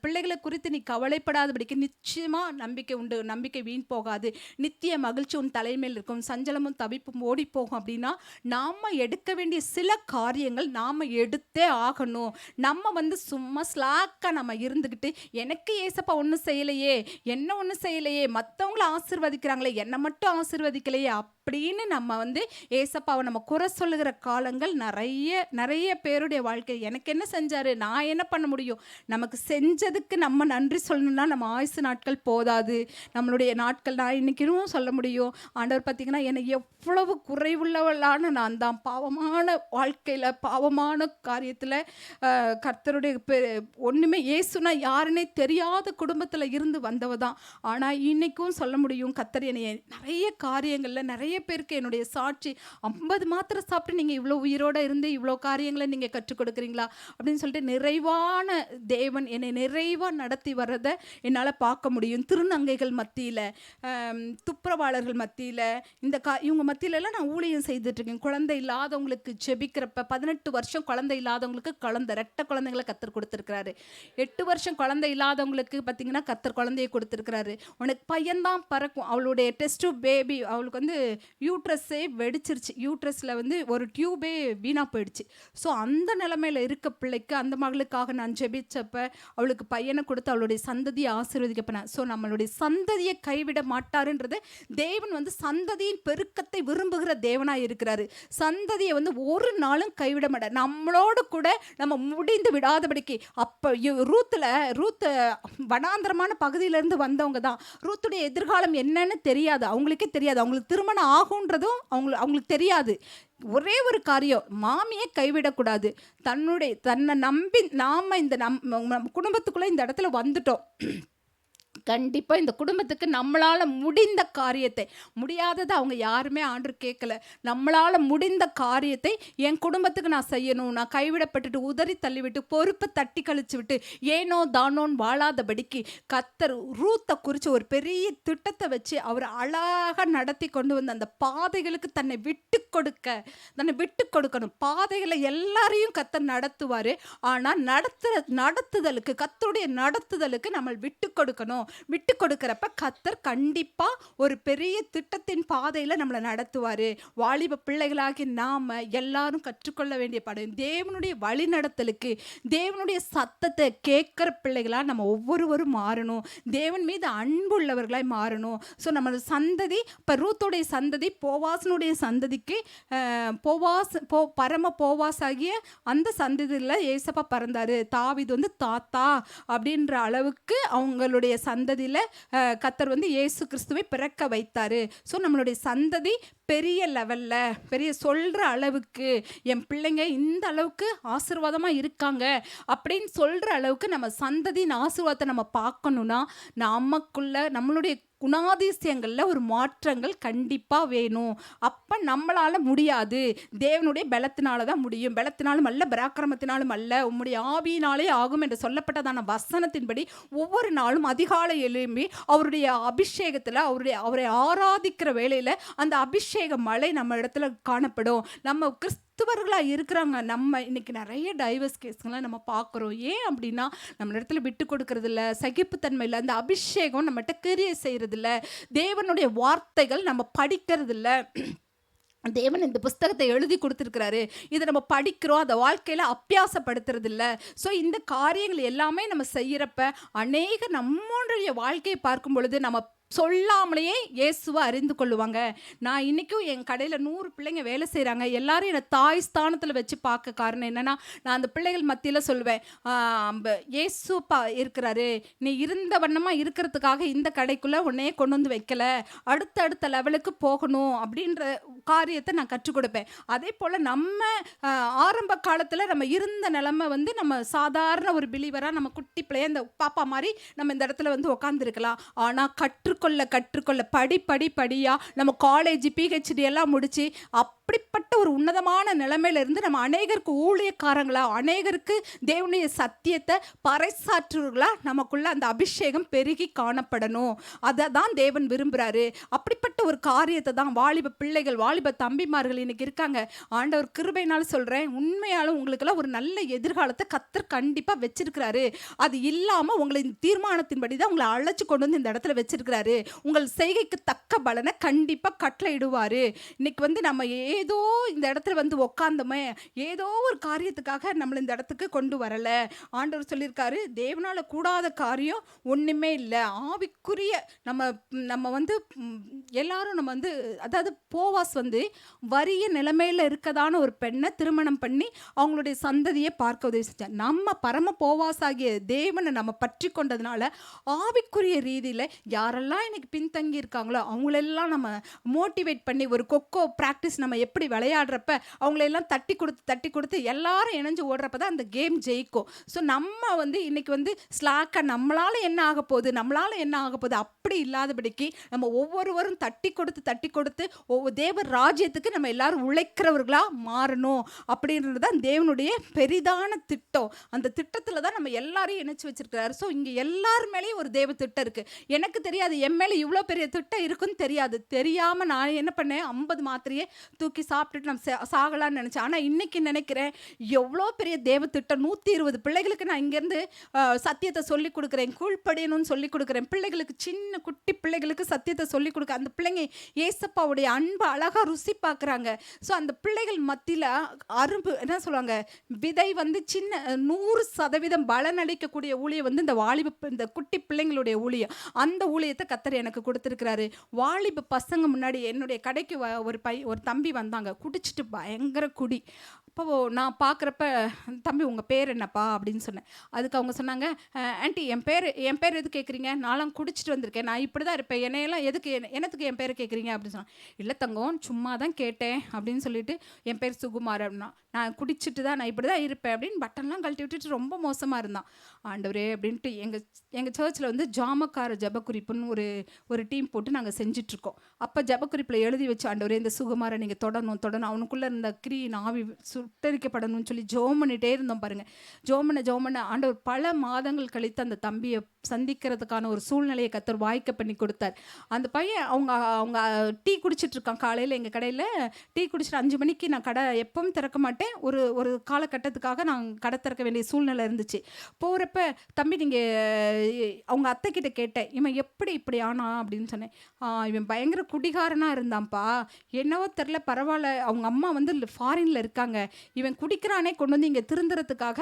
பிள்ளைகளை குறித்து நீ கவலைப்படாதபடிக்கு நிச்சயமாக நம்பிக்கை உண்டு. நம்பிக்கை வீண் போகாது. நித்திய மகிழ்ச்சி உன் தலைமையில் இருக்கும், சஞ்சலமும் தவிப்பும் ஓடி போகும். அப்படின்னா நாம் எடுக்க வேண்டிய சில காரியங்கள் நாம் எடுத்தே ஆகணும். நம்ம வந்து சும்மா ஸ்லாக்காக நம்ம இருந்துக்கிட்டு எனக்கு ஏசப்பா ஒன்றும் செய்யலையே, என்ன ஒன்றும் செய்யலையே, மற்றவங்கள ஆசீர்வதிக்கிறாங்களே, என்னை மட்டும் ஆசீர்வதிக்கலையே அப்படின்னு நம்ம வந்து ஏசப்பாவை நம்ம குறை சொல்லுகிற காலங்கள் நிறைய பேருடைய வாழ்க்கை. எனக்கு என்ன செஞ்சார், நான் என்ன பண்ண முடியும், நமக்கு செஞ்சதுக்கு நம்ம நன்றி சொல்லணும்னா நம்ம ஆயுசு நாட்கள் போதாது. நம்மளுடைய நாட்கள் நான் இன்னைக்கும் சொல்ல முடியும், ஆண்டவர் பார்த்தீங்கன்னா என்னை எவ்வளவு குறைவுள்ளவளான நான் தான் பாவமான வாழ்க்கையில் பாவமான காரியத்தில் கர்த்தருடைய ஒன்றுமே இயேசுனா யாருன்னே தெரியாத குடும்பத்தில் இருந்து வந்தவ தான். ஆனால் இன்னைக்கும் சொல்ல முடியும், கர்த்தர் என்னை நிறைய காரியங்களில் நிறைய பேருக்கு என்னுடைய சாட்சி 50 மாத்திரை சாப்பிட்டு நீங்கள் இவ்வளோ உயிரோடு இருந்து இவ்வளோ காரியங்களை நீங்கள் கற்றுக் கொடுக்குறீங்களா அப்படின்னு சொல்லிட்டு நிறைவான தேவன் என்னை நிறைவாக நடத்தி வர்றதை என்னால் பார்க்க முடியும். திருநங்கைகள் மத்தியில், துப்புரவாளர்கள் மத்தியில், இவங்க மத்தியிலலாம் நான் ஊழியம் செய்துட்ருக்கேன். குழந்தை இல்லாதவங்களுக்கு ஜெபிக்கிறப்ப 18 வருஷம் குழந்தை இல்லாதவங்களுக்கு ரெட்டை குழந்தைங்களை கர்த்தர் கொடுத்துருக்கிறாரு. 8 வருஷம் குழந்தை இல்லாதவங்களுக்கு பார்த்தீங்கன்னா கர்த்தர் குழந்தையை கொடுத்துருக்கிறாரு. உனக்கு பையன்தான் பறக்கும். அவளுடைய டெஸ்ட் பேபி, அவளுக்கு வந்து யூட்ரஸே வெடிச்சிருச்சு, யூட்ரஸில் வந்து ஒரு டியூபே வீணாக போயிடுச்சு. ஸோ அந்த நிலைமையில் இருக்க பிள்ளைக்கு, அந்த மகளுக்காக நான் ஜெபிச்சப்ப அவளுக்கு பையனை கொடுத்து அவளுடைய சந்ததியை ஆசீர்வதிக்கப்பேன். ஸோ நம்மளுடைய சந்ததியை கைவிட மாட்டாருன்றது தேவன் வந்து சந்ததியின் பெருக்கத்தை விரும்புகிற தேவனாக இருக்கிறாரு. சந்ததியை வந்து ஒரு நாளும் கைவிட மாட்டார். நம்மளோடு கூட நம்ம முடிந்து விடாதபடிக்கு. அப்போ ரூத்து வனாந்திரமான பகுதியிலேருந்து வந்தவங்க தான். ரூத்துடைய எதிர்காலம் என்னன்னு தெரியாது, அவங்களுக்கே தெரியாது. அவங்களுக்கு திருமணம் ஆகுன்றதும் அவங்களுக்கு தெரியாது. ஒரே ஒரு காரியம், மாமியை கைவிடக்கூடாது. தன்னை நம்பி நாம் இந்த குடும்பத்துக்குள்ளே இந்த இடத்துல வந்துட்டோம். கண்டிப்பாக இந்த குடும்பத்துக்கு நம்மளால் முடிந்த காரியத்தை, முடியாததை அவங்க யாருமே ஆண்டு கேட்கல, நம்மளால் முடிந்த காரியத்தை என் குடும்பத்துக்கு நான் செய்யணும். நான் கைவிடப்பட்டுட்டு உதறி தள்ளிவிட்டு பொறுப்பை தட்டி கழிச்சு விட்டு ஏனோ தானோன்னு வாழாதபடிக்கு கர்த்தர் ரூத்தை குறித்து ஒரு பெரிய திட்டத்தை வச்சு அவர் அழகாக நடத்தி கொண்டு வந்து அந்த பாதைகளுக்கு தன்னை விட்டு கொடுக்கணும். பாதைகளை எல்லாரையும் கர்த்தர் நடத்துவார். ஆனால் நடத்துதலுக்கு, கர்த்தருடைய நடத்துதலுக்கு நம்ம விட்டு கொடுக்கணும். விட்டு கொடுக்கிறப்ப கர்த்தர் கண்டிப்பா ஒரு பெரிய திட்டத்தின் பாதையில நம்மளை நடத்துவாரு. வாலிப பிள்ளைகளாகி நாம எல்லாரும் கற்றுக்கொள்ள வேண்டிய பாடம், தேவனுடைய வழி நடத்தலுக்கு, தேவனுடைய சத்தத்தை கேட்கிற பிள்ளைகளா நம்ம ஒவ்வொருவரும் மாறணும். தேவன் மீது அன்பு உள்ளவர்களாய் மாறணும். ஸோ நம்ம சந்ததி, இப்போ ரூத்துடைய சந்ததி போவாசனுடைய சந்ததிக்கு பரம போவாஸ் ஆகிய அந்த சந்ததியில் ஏசப்பா பிறந்தாரு. தாவீது வந்து தாத்தா அப்படின்ற அளவுக்கு அவங்களுடைய சந்ததியில் கர்த்தர் வந்து இயேசு கிறிஸ்துவை பிறக்க வைத்தார். ஸோ நம்மளுடைய சந்ததி பெரிய லெவலில், பெரிய சொல்கிற அளவுக்கு என் பிள்ளைங்க இந்த அளவுக்கு ஆசீர்வாதமாக இருக்காங்க அப்படின்னு சொல்கிற அளவுக்கு நம்ம சந்ததியின் ஆசீர்வாதத்தை நம்ம பார்க்கணுன்னா நமக்குள்ள நம்மளுடைய குணாதிசயங்களில் ஒரு மாற்றங்கள் கண்டிப்பாக வேணும். அப்போ நம்மளால் முடியாது, தேவனுடைய பலத்தினால தான் முடியும். பலத்தினாலும் அல்ல, பராக்கிரமத்தினாலும் அல்ல, உம்முடைய ஆவியினாலே ஆகும் என்று சொல்லப்பட்டதான வசனத்தின்படி ஒவ்வொரு நாளும் அதிகாலை எழும்பி அவருடைய அபிஷேகத்தில் அவரை ஆராதிக்கிற வேளையில் அந்த அபிஷேக மழை நம்ம இடத்துல காணப்படும். நம்ம கிறிஸ்துவர்களாக இருக்கிறாங்க. நம்ம இன்னைக்கு நிறைய டைவர்ஸ் கேஸ்களை நம்ம பார்க்குறோம். ஏன் அப்படின்னா நம்ம இடத்துல விட்டு கொடுக்கறது இல்லை, சகிப்புத்தன்மை இல்லை, அந்த அபிஷேகம் நம்மகிட்ட கிரியை செய்கிறது இல்லை, தேவனுடைய வார்த்தைகள் நம்ம படிக்கிறது இல்லை. தேவன் இந்த புஸ்தகத்தை எழுதி கொடுத்துருக்கிறாரு, இதை நம்ம படிக்கிறோம், அதை வாழ்க்கையில் அபியாசப்படுத்துறது இல்லை. ஸோ இந்த காரியங்கள் எல்லாமே நம்ம செய்கிறப்ப அநேக நம்மளுடைய வாழ்க்கையை பார்க்கும் பொழுது நம்ம சொல்லாமலேயே இயேசுவை அறிந்து கொள்ளுவாங்க. நான் இன்றைக்கும் என் கடையில் 100 பிள்ளைங்க வேலை செய்கிறாங்க. எல்லாரும் என்னை தாய் ஸ்தானத்தில் வச்சு பார்க்க காரணம் என்னென்னா, நான் அந்த பிள்ளைகள் மத்தியில் சொல்லுவேன், இயேசுப்பா இருக்கிறாரு, நீ இருந்த வண்ணமாக இருக்கிறதுக்காக இந்த கடைக்குள்ளே உன்னையே கொண்டு வந்து வைக்கல, அடுத்த லெவலுக்கு போகணும் அப்படின்ற காரியத்தை நான் கற்றுக் கொடுப்பேன். அதே போல் நம்ம ஆரம்ப காலத்தில் நம்ம இருந்த நிலைமை வந்து நம்ம சாதாரண ஒரு பிலீவராக நம்ம குட்டி பிள்ளைய இந்த பாப்பா மாதிரி நம்ம இந்த இடத்துல வந்து உட்காந்துருக்கலாம். ஆனால் கற்றுக்கொள்ள படிப்படியாக நம்ம காலேஜ் பிஹெச்டி எல்லாம் முடித்து அப்படிப்பட்ட ஒரு உன்னதமான நிலைமையிலிருந்து நம்ம அநேகருக்கு ஊழியக்காரங்களா, அநேகருக்கு தேவனுடைய சத்தியத்தை பறைசாற்றுவர்களா நமக்குள்ள அந்த அபிஷேகம் பெருகி காணப்படணும். அதை தான் தேவன் விரும்புகிறாரு. அப்படிப்பட்ட ஒரு காரியத்தை தான் வாலிப பிள்ளைகள், வாலிப தம்பிமார்கள் இன்னைக்கு இருக்காங்க. ஆண்டவர் கிருபையினால் சொல்கிறேன், உண்மையாலும் உங்களுக்கெல்லாம் ஒரு நல்ல எதிர்காலத்தை கர்த்தர் கண்டிப்பாக வச்சிருக்கிறாரு. அது இல்லாமல் உங்களை தீர்மானத்தின்படி தான் உங்களை அழைச்சி கொண்டு வந்து இந்த இடத்துல வச்சிருக்கிறாரு. உங்கள் செய்கைக்கு தக்க பலனை கண்டிப்பாக கட்டளையிடுவார். இன்னைக்கு வந்து நம்ம ஏதோ இந்த இடத்துல வந்து உக்காந்தோமே, ஏதோ ஒரு காரியத்துக்காக நம்மளை இந்த இடத்துக்கு கொண்டு வரலை. ஆண்டவர் சொல்லியிருக்காரு, தேவனால் கூடாத காரியம் ஒன்றுமே இல்லை. ஆவிக்குரிய நம்ம வந்து எல்லாரும் நம்ம வந்து, அதாவது போவாஸ் வந்து வறிய நிலைமையில் இருக்கதான ஒரு பெண்ணை திருமணம் பண்ணி அவங்களுடைய சந்ததியை பார்க்க உதவி செஞ்சார். நம்ம பரம போவாஸ் ஆகிய தேவனை நம்ம பற்றி கொண்டதுனால ஆவிக்குரிய ரீதியில் யாரெல்லாம் இன்னைக்கு பின்தங்கி இருக்காங்களோ அவங்களெல்லாம் நம்ம மோட்டிவேட் பண்ணி, ஒரு கொக்கோ ப்ராக்டிஸ் நம்ம எப்படி விளையாடுறப்ப அவங்களெல்லாம் தட்டி கொடுத்து எல்லாரும் இணைஞ்சு ஓடுறப்ப தான் அந்த கேம் ஜெயிக்கும். ஸோ நம்ம வந்து இன்னைக்கு வந்து ஸ்லாக்காக நம்மளால் என்ன ஆக போகுது அப்படி இல்லாதபடிக்கு நம்ம ஒவ்வொருவரும் தட்டி கொடுத்து தேவ ராஜ்யத்துக்கு நம்ம எல்லாரும் உழைக்கிறவர்களாக மாறணும் அப்படின்றது தான் தேவனுடைய பெரிதான திட்டம். அந்த திட்டத்தில் தான் நம்ம எல்லாரையும் இணைச்சி வச்சிருக்கிறாரு. ஸோ இங்கே எல்லார் மேலேயும் ஒரு தேவ திட்டம் இருக்குது. எனக்கு தெரியாது, என் மேலே இவ்வளோ பெரிய திட்டம் இருக்குன்னு தெரியாமல் நான் என்ன பண்ணேன், 50 மாத்திரையே தூக்கி சாப்பிட்டுட்டு நம்ம சாகலான்னு நினச்சேன். ஆனால் இன்னைக்கு நினைக்கிறேன், எவ்வளோ பெரிய தேவ திட்டம். 120 பிள்ளைகளுக்கு நான் இங்கேருந்து சத்தியத்தை சொல்லிக் கொடுக்குறேன், கீழ்ப்படியணும்னு சொல்லிக் கொடுக்குறேன். பிள்ளைகளுக்கு, சின்ன குட்டி பிள்ளைகளுக்கு சத்தியத்தை சொல்லிக் கொடுக்க, அந்த பிள்ளைங்க ஏசப்பாவுடைய அன்பை அழகாக ருசி பார்க்குறாங்க. ஸோ அந்த பிள்ளைகள் மத்தியில் அரும்பு என்ன சொல்லுவாங்க, விதை வந்து சின்ன 100% பலனளிக்கக்கூடிய ஊழியம் வந்து இந்த குட்டி பிள்ளைங்களுடைய ஊழியம். அந்த ஊழியத்தை கர்த்தர் எனக்கு கொடுத்துருக்கிறாரு. வாலிப பசங்க முன்னாடி என்னுடைய கடைக்கு ஒரு தம்பி வந்தாங்க, குடிச்சிட்டு பயங்கர குடி. அப்போ நான் பார்க்குறப்ப, தம்பி உங்கள் பேர் என்னப்பா அப்படின்னு சொன்னேன். அதுக்கு அவங்க சொன்னாங்க, ஆண்டி என் பேர் எது கேட்குறீங்க, நான்லாம் குடிச்சிட்டு வந்திருக்கேன், நான் இப்படி தான் இருப்பேன், என்னையெல்லாம் என்னத்துக்கு என் பேர் கேட்குறீங்க அப்படின்னு சொன்னாங்க. இல்லை தங்கம், சும்மா தான் கேட்டேன் அப்படின்னு சொல்லிட்டு, என் பேர் சுகுமார் அப்படின்னா, நான் குடிச்சிட்டு தான், நான் இப்படி தான் இருப்பேன் அப்படின்னு பட்டன்லாம் கழட்டி விட்டுட்டு ரொம்ப மோசமாக இருந்தான். ஆண்டவரே அப்படின்ட்டு எங்கள் சர்ச்சில் வந்து ஜாமக்கார ஜபக்குறிப்புன்னு ஒரு டீம் போட்டு நாங்கள் செஞ்சிட்ருக்கோம். அப்போ ஜபக்குறிப்பில் எழுதி வச்சு, ஆண்டவரே இந்த சுகுமாரை நீங்கள் தொடணும், அவனுக்குள்ளே இருந்த கிரீன் ஆவி சுட்டரிக்கப்படணும்னு சொல்லி ஜோம் பண்ணிகிட்டே இருந்தோம் பாருங்கள். ஜோம் பண்ண ஆண்டவர் பல மாதங்கள் கழித்து அந்த தம்பியை சந்திக்கிறதுக்கான ஒரு சூழ்நிலையை கர்த்தர் வாய்க்க பண்ணி கொடுத்தார். அந்த பையன் அவங்க டீ குடிச்சிட்ருக்கான். காலையில் எங்கள் கடையில் டீ குடிச்சிட்டு 5 மணிக்கு நான் கடை எப்பவும் திறக்க மாட்டேன். ஒரு காலகட்டத்துக்காக நான் கடை திறக்க வேண்டிய சூழ்நிலை இருந்துச்சு. போகிறப்ப, தம்பி நீங்கள் அவங்க அத்தைக்கிட்ட கேட்டேன், இவன் எப்படி இப்படி ஆனா அப்படின்னு சொன்னேன். இவன் பயங்கர குடிகாரனாக இருந்தான்ப்பா, என்னவோ தெரில, பரவாயில்ல, அவங்க அம்மா வந்து ஃபாரினில் இருக்காங்க, இவன் குடிக்கிறானே கொண்டு வந்து இங்கே திருந்துறதுக்காக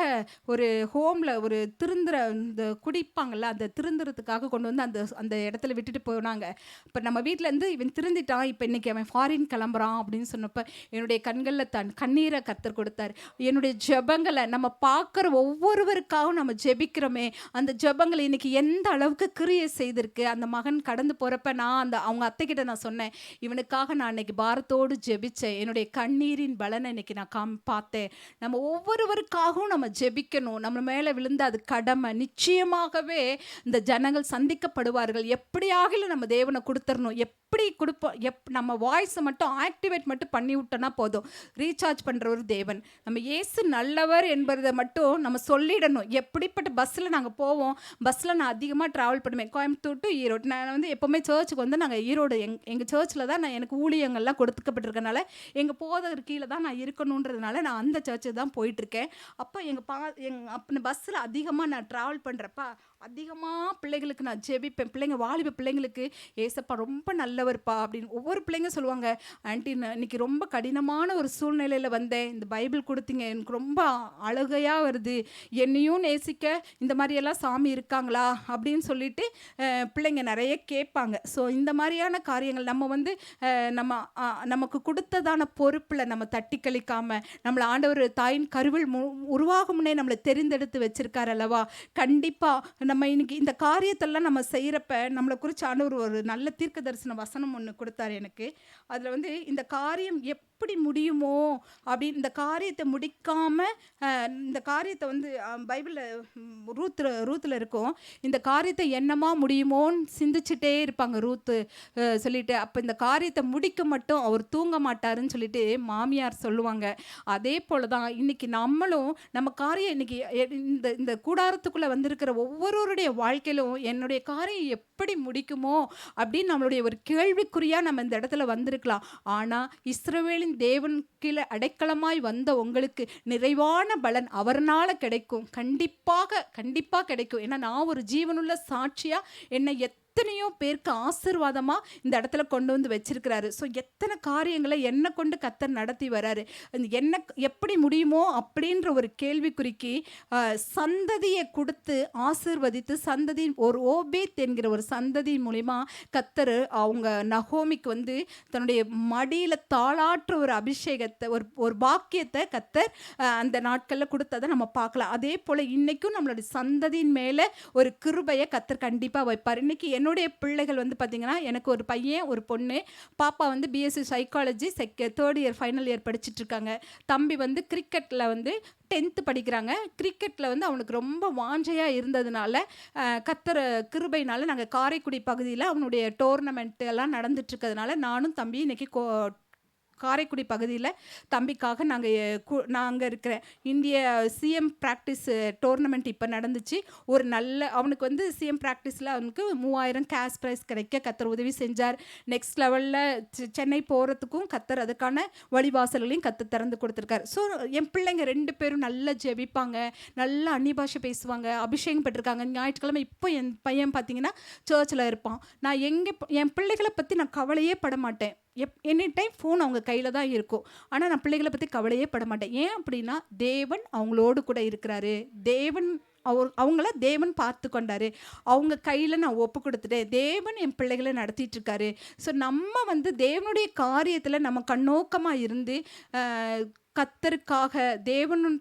ஒரு ஹோமில் ஒரு இந்த குடிப்பாங்கள்ல, அந்த திருந்துறதுக்காக கொண்டு வந்து அந்த இடத்துல விட்டுட்டு போனாங்க. இப்போ நம்ம வீட்டிலேருந்து இவன் திருந்திட்டான், இப்போ இன்றைக்கி அவன் ஃபாரின் கிளம்புறான் அப்படின்னு சொன்னப்போ என்னுடைய கண்களில் கண்ணீரை கர்த்தர் கொடுத்தார். என்னுடைய ஜெபங்களை நம்ம பார்க்குற ஒவ்வொருவருக்காகவும் நம்ம ஜெபிக்கிறோமே, அந்த ஜெபங்களை இன்றைக்கி எந்த அளவுக்கு கிரியை செய்திருக்கு, அந்த மகன் கடந்து போகிறப்ப நான் அவங்க அத்தைக்கிட்ட நான் சொன்னேன், இவனுக்காக நான் இன்னைக்கு பாரத்தோடு ஜெபிச்சேன், என்னுடைய கண்ணீரின் பலனை இன்னைக்கு நான் பார்த்தேன். நம்ம ஒவ்வொருவருக்காகவும் நம்ம ஜெபிக்கணும். நம்ம மேலே விழுந்த அது கடமை. நிச்சயமாகவே இந்த ஜனங்கள் சந்திக்கப்படுவார்கள். எப்படியாக நம்ம தேவனை கொடுத்துடணும். எப்படி கொடுப்போம், நம்ம வாய்ஸை மட்டும் ஆக்டிவேட் மட்டும் பண்ணி விட்டோன்னா போதும். ரீசார்ஜ் பண்ணுற ஒரு தேவன். நம்ம இயேசு நல்லவர் என்பதை மட்டும் நம்ம சொல்லிடணும். எப்படிப்பட்ட பஸ்ஸில் நாங்கள் போவோம். பஸ்ஸில் நான் அதிகமாக ட்ராவல் பண்ணுவேன், கோயம்புத்தூர் டு ஈரோடு. நான் வந்து எப்போவுமே சர்ச்சுக்கு வந்து நாங்கள் ஈரோடு எங்கள் சர்ச்சில் தான் எனக்கு ஊழியங்கள்லாம் கொடுத்துக்கப்பட்டிருக்கனால எங்கள் போதகர் கீழே தான் நான் இருக்கணுன்றதுனால நான் அந்த சர்ச்சுக்கு தான் போயிட்டுருக்கேன். அப்போ எங்கள் பஸ்ஸில் அதிகமாக நான் ட்ராவல் பண்ணுறப்ப அதிகமாக பிள்ளைகளுக்கு நான் ஜெபிப்பேன். வாலிப பிள்ளைங்களுக்கு ஏசப்பா ரொம்ப நல்லவர்ப்பா அப்படின்னு ஒவ்வொரு பிள்ளைங்க சொல்லுவாங்க, ஆண்டி இன்னைக்கு ரொம்ப கடினமான ஒரு சூழ்நிலையில் வந்தேன், இந்த பைபிள் கொடுத்தீங்க, எனக்கு ரொம்ப அழுகையாக வருது, என்னையும் நேசிக்க இந்த மாதிரியெல்லாம் சாமி இருக்காங்களா அப்படின்னு சொல்லிட்டு பிள்ளைங்க நிறைய கேட்பாங்க. ஸோ இந்த மாதிரியான காரியங்கள் நம்ம வந்து நமக்கு கொடுத்ததான பொறுப்பில் நம்ம தட்டி கழிக்காமல், நம்மளை ஆண்டவர் தாயின் கருவில் உருவாகும் முன்னே நம்மளை தெரிந்தெடுத்து வச்சிருக்காரு அல்லவா. கண்டிப்பாக நம்ம இன்னைக்கு இந்த காரியத்தெல்லாம் நம்ம செய்கிறப்ப நம்மளை குறித்து ஆண்டவர் ஒரு நல்ல தீர்க்க தரிசன வசனம் ஒன்று கொடுத்தாரு எனக்கு. அதில் வந்து இந்த காரியம் எப்படி முடியுமோ அப்படின்னு, இந்த காரியத்தை முடிக்காமல் இந்த காரியத்தை வந்து பைபிளில் ரூத்தில் இருக்கும், இந்த காரியத்தை என்னமா முடியுமோன்னு சிந்திச்சுட்டே இருப்பாங்க ரூத்து சொல்லிட்டு. அப்போ இந்த காரியத்தை முடிக்க மட்டும் அவர் தூங்க மாட்டாருன்னு சொல்லிட்டு மாமியார் சொல்லுவாங்க. அதே போல் தான் இன்னைக்கு நம்மளும் நம்ம காரியம் இன்னைக்கு இந்த கூடாரத்துக்குள்ளே வந்திருக்கிற ஒவ்வொருவருடைய வாழ்க்கையிலும் என்னுடைய காரியம் எப்படி முடிக்குமோ அப்படின்னு நம்மளுடைய ஒரு கேள்விக்குறியாக நம்ம இந்த இடத்துல வந்திருக்கலாம். ஆனால் இஸ்ரவேலின் தேவன் கீழே அடைக்கலமாய் வந்த உங்களுக்கு நிறைவான பலன் அவர்னால கிடைக்கும். கண்டிப்பாக கிடைக்கும். ஏன்னா நான் ஒரு ஜீவனுள்ள சாட்சியா என்னை எத்தனையோ பேருக்கு ஆசீர்வாதமாக இந்த இடத்துல கொண்டு வந்து வச்சிருக்கிறாரு. ஸோ எத்தனை காரியங்களை என்னை கொண்டு கர்த்தர் நடத்தி வராரு. என்ன எப்படி முடியுமோ அப்படின்ற ஒரு கேள்விக்குறிக்கு சந்ததியை கொடுத்து ஆசீர்வதித்து சந்ததியின் ஒரு ஓபேத் என்கிற ஒரு சந்ததியின் மூலிமா கர்த்தர் அவங்க நகோமிக்கு வந்து தன்னுடைய மடியில் தாளாற்ற ஒரு அபிஷேகத்தை ஒரு பாக்கியத்தை கர்த்தர் அந்த நாட்களில் கொடுத்ததை நம்ம பார்க்கலாம். அதே போல் இன்றைக்கும் நம்மளுடைய சந்ததியின் மேலே ஒரு கிருபையை கர்த்தர் கண்டிப்பாக வைப்பார். இன்றைக்கி என்னுடைய பிள்ளைகள் வந்து பார்த்திங்கன்னா, எனக்கு ஒரு பையன் ஒரு பொண்ணு. பாப்பா வந்து BSc psychology 3rd year final year படிச்சுட்ருக்காங்க. தம்பி வந்து கிரிக்கெட்டில் வந்து 10th படிக்கிறாங்க. கிரிக்கெட்டில் வந்து அவனுக்கு ரொம்ப வாஞ்சையாக இருந்ததுனால கர்த்தர் கிருபையினால நாங்கள் காரைக்குடி பகுதியில் அவனுடைய டோர்னமெண்ட் எல்லாம் நடந்துட்டுருக்கிறதுனால நானும் தம்பி இன்றைக்கி காரைக்குடி பகுதியில் தம்பிக்காக நாங்கள் இருக்கிற இந்திய சிஎம் ப்ராக்டிஸ் டோர்னமெண்ட் இப்போ நடந்துச்சு. ஒரு நல்ல அவனுக்கு வந்து சிஎம் ப்ராக்டிஸில் அவனுக்கு 3000 கேஷ் ப்ரைஸ் கிடைக்க கர்த்தர் உதவி செஞ்சார். நெக்ஸ்ட் லெவலில் சென்னை போகிறதுக்கும் கர்த்தர் அதுக்கான வழிவாசல்களையும் கர்த்தர் திறந்து கொடுத்துருக்காரு. ஸோ என் பிள்ளைங்க 2 பேரும் நல்லா ஜெபிப்பாங்க, நல்லா அந்நிய பாஷை பேசுவாங்க, அபிஷேகம் பெற்றிருக்காங்க. ஞாயிற்றுக்கிழமை இப்போ என் பையன் பார்த்தீங்கன்னா சர்ச்சில் இருப்பான். நான் என் பிள்ளைகளை பற்றி நான் கவலையே பட மாட்டேன். எனி டைம் ஃபோன் அவங்க கையில் தான் இருக்கும். ஆனால் நான் பிள்ளைகளை பற்றி கவலையே பட மாட்டேன். ஏன் அப்படின்னா தேவன் அவங்களோடு கூட இருக்கிறாரு. அவங்கள தேவன் பார்த்து கொண்டாரு. அவங்க கையில் நான் ஒப்பு கொடுத்துட்டேன். தேவன் என் பிள்ளைகளை நடத்திட்டுருக்காரு. ஸோ நம்ம வந்து தேவனுடைய காரியத்தில் நம்ம கண்ணோக்கமாக இருந்து கர்த்தருக்காக தேவன்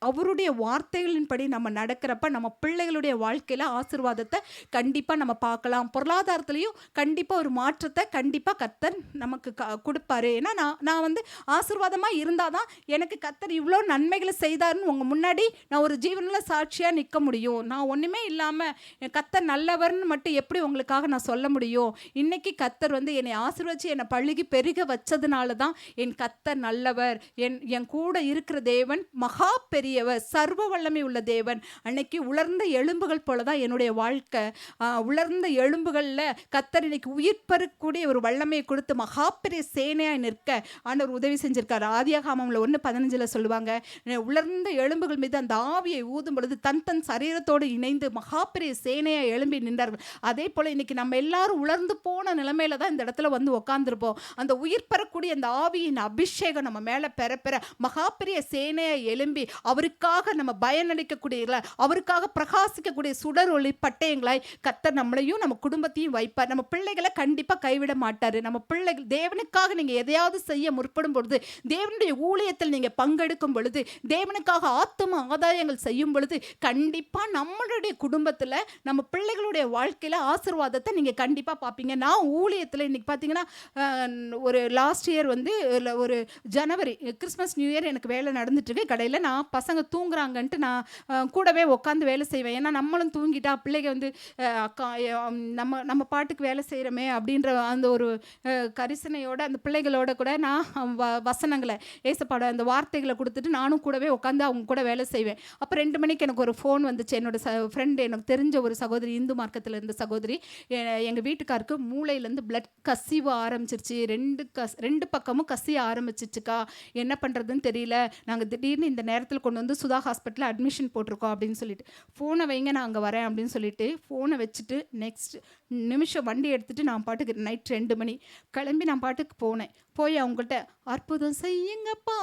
அவருடைய வார்த்தைகளின்படி நம்ம நடக்கிறப்ப நம்ம பிள்ளைகளுடைய வாழ்க்கையில் ஆசீர்வாதத்தை கண்டிப்பாக நம்ம பார்க்கலாம். பொருளாதாரத்துலேயும் கண்டிப்பாக ஒரு மாற்றத்தை கண்டிப்பாக கர்த்தர் நமக்கு கொடுப்பாரு. ஏன்னா நான் வந்து ஆசீர்வாதமாக இருந்தால் தான் எனக்கு கர்த்தர் இவ்வளோ நன்மைகளை செய்தாருன்னு உங்கள் முன்னாடி நான் ஒரு ஜீவனுள்ள சாட்சியாக நிற்க முடியும். நான் ஒன்றுமே இல்லாமல் கர்த்தர் நல்லவர்னு மட்டும் எப்படி உங்களுக்காக நான் சொல்ல முடியும்? இன்றைக்கி கர்த்தர் வந்து என்னை ஆசீர்வதித்து என்னை பழுகி பெருக வச்சதுனால தான் என் கர்த்தர் நல்லவர், என் கூட இருக்கிற தேவன் மகா பெரியவர், சர்வ வல்லமை உள்ள தேவன். அன்னைக்கு உலர்ந்த எலும்புகள் போல தான் என்னுடைய வாழ்க்கை. உலர்ந்த எலும்புகளில் கர்த்தர் இன்னைக்கு உயிர் பெறக்கூடிய ஒரு வல்லமையை கொடுத்து மகா பெரிய சேனையாய் நிற்க ஆண்டவர் உதவி செஞ்சிருக்காரு. ஆதியாகமம்ல 1:15 சொல்லுவாங்க, உலர்ந்த எலும்புகள் மீது அந்த ஆவியை ஊதும் பொழுது தன் சரீரத்தோடு இணைந்து மகா பெரிய சேனையாய் எழும்பி நின்றார்கள். அதே போல இன்னைக்கு நம்ம எல்லாரும் உலர்ந்து போன நிலைமையில தான் இந்த இடத்துல வந்து உட்காந்துருப்போம். அந்த உயிர் பெறக்கூடிய அந்த ஆவியின் அபிஷேகம் நம்ம மேலே பெற மகா பெரிய சேனையாய் எழும்பி அவருக்காக நம்ம பயனளிக்கக்கூடிய, அவருக்காக பிரகாசிக்கக்கூடிய சுடர் ஒளி பட்டயங்களாய் கர்த்தர் நம்மளையும் நம்ம குடும்பத்தையும் வைப்பார். நம்ம பிள்ளைகளை கண்டிப்பாக கைவிட மாட்டார். நம்ம பிள்ளைகள் தேவனுக்காக நீங்கள் எதையாவது செய்ய முற்படும் பொழுது, தேவனுடைய ஊழியத்தில் நீங்கள் பங்கெடுக்கும் பொழுது, தேவனுக்காக ஆத்தும ஆதாயங்கள் செய்யும் பொழுது, கண்டிப்பாக நம்மளுடைய குடும்பத்தில் நம்ம பிள்ளைகளுடைய வாழ்க்கையில் ஆசீர்வாதத்தை நீங்கள் கண்டிப்பாக பார்ப்பீங்க. நான் ஊழியத்தில் இன்னைக்கு பார்த்தீங்கன்னா ஒரு லாஸ்ட் இயர் வந்து ஒரு ஜனவரி கிறிஸ்மஸ் நியூ இயர் எனக்கு வேலை நடந்துட்டுருக்கு கடையில். நான் பசங்க தூங்குறாங்கன்ட்டு நான் கூடவே உட்காந்து வேலை செய்வேன். ஏன்னா நம்மளும் தூங்கிட்டா பிள்ளைங்க வந்து அக்கா நம்ம பாட்டுக்கு வேலை செய்கிறோமே அப்படின்ற அந்த ஒரு கரிசனையோட அந்த பிள்ளைகளோட கூட நான் வசனங்களை ஏசப்பாட அந்த வார்த்தைகளை கொடுத்துட்டு நானும் கூடவே உட்காந்து அவங்க கூட வேலை செய்வேன். அப்போ 2 மணிக்கு எனக்கு ஒரு ஃபோன் வந்துச்சு. என்னோட ஃப்ரெண்டு, எனக்கு தெரிஞ்ச ஒரு சகோதரி, இந்து மார்க்கத்தில் இருந்த சகோதரி, எங்கள் வீட்டுக்காருக்கு மூளையிலேருந்து பிளட் கசிவு ஆரம்பிச்சிருச்சு, 2 பக்கமும் கசிய ஆரம்பிச்சிச்சுக்கா, என்ன பண்ணுறதுன்னு தெரியல, நாங்கள் திடீர்னு இந்த நேரத்தில் கொண்டு வந்து சுதா ஹாஸ்பிட்டலில் அட்மிஷன் போட்டிருக்கோம் அப்படின்னு சொல்லிட்டு, ஃபோனை வைங்க நான் அங்கே வரேன் அப்படின்னு சொல்லிட்டு ஃபோனை வச்சுட்டு நெக்ஸ்ட் நிமிஷம் வண்டி எடுத்துகிட்டு நான் பாட்டுக்கு நைட் 2 மணி கிளம்பி நான் பாட்டுக்கு போனேன். போய் அவங்கள்ட்ட அற்புதம் செய்யுங்கப்பா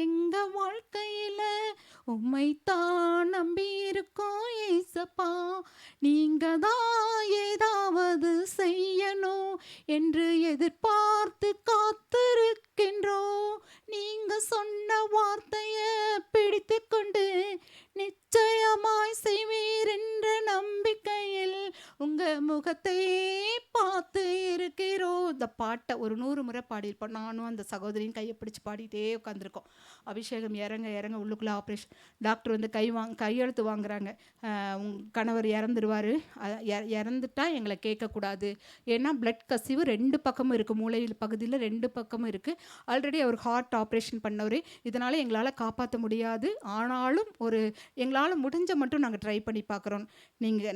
எங்கள் வாழ்க்கையில், உம்மை தான் நம்பி இருக்கோம் ஏசப்பா, நீங்கள் தான் ஏதாவது செய்யணும் என்று எதிர்பார்த்து காத்திருக்கின்றோம், நீங்கள் சொன்ன வார்த்தையை பிடித்து கொண்டு நிச்சயமாய் செய்வீர் என்ற நம்பிக்கையில் உங்கள் முகத்தை பார்த்து இருக்கிறோம். இந்த பாட்டை ஒரு 100 முறை பாடியிருப்போம். நானும் அந்த சகோதரியும் கையை பிடிச்சி பாடிட்டே உட்காந்துருக்கோம். அபிஷேகம் இறங்க உள்ளுக்குள்ளே ஆப்ரேஷன். டாக்டர் வந்து கையெழுத்து வாங்குறாங்க. கணவர் இறந்துருவார், இறந்துட்டா எங்களை கேட்கக்கூடாது, ஏன்னா பிளட் கசிவு 2 பக்கமும் இருக்குது, மூளையில் பகுதியில் 2 பக்கமும் இருக்குது. ஆல்ரெடி அவர் ஹார்ட் ஆப்ரேஷன் பண்ணவர், இதனால் எங்களால் காப்பாற்ற முடியாது, ஆனாலும் எங்களால் முடிஞ்ச மட்டும் நாங்கள் ட்ரை பண்ணி பார்க்குறோம்.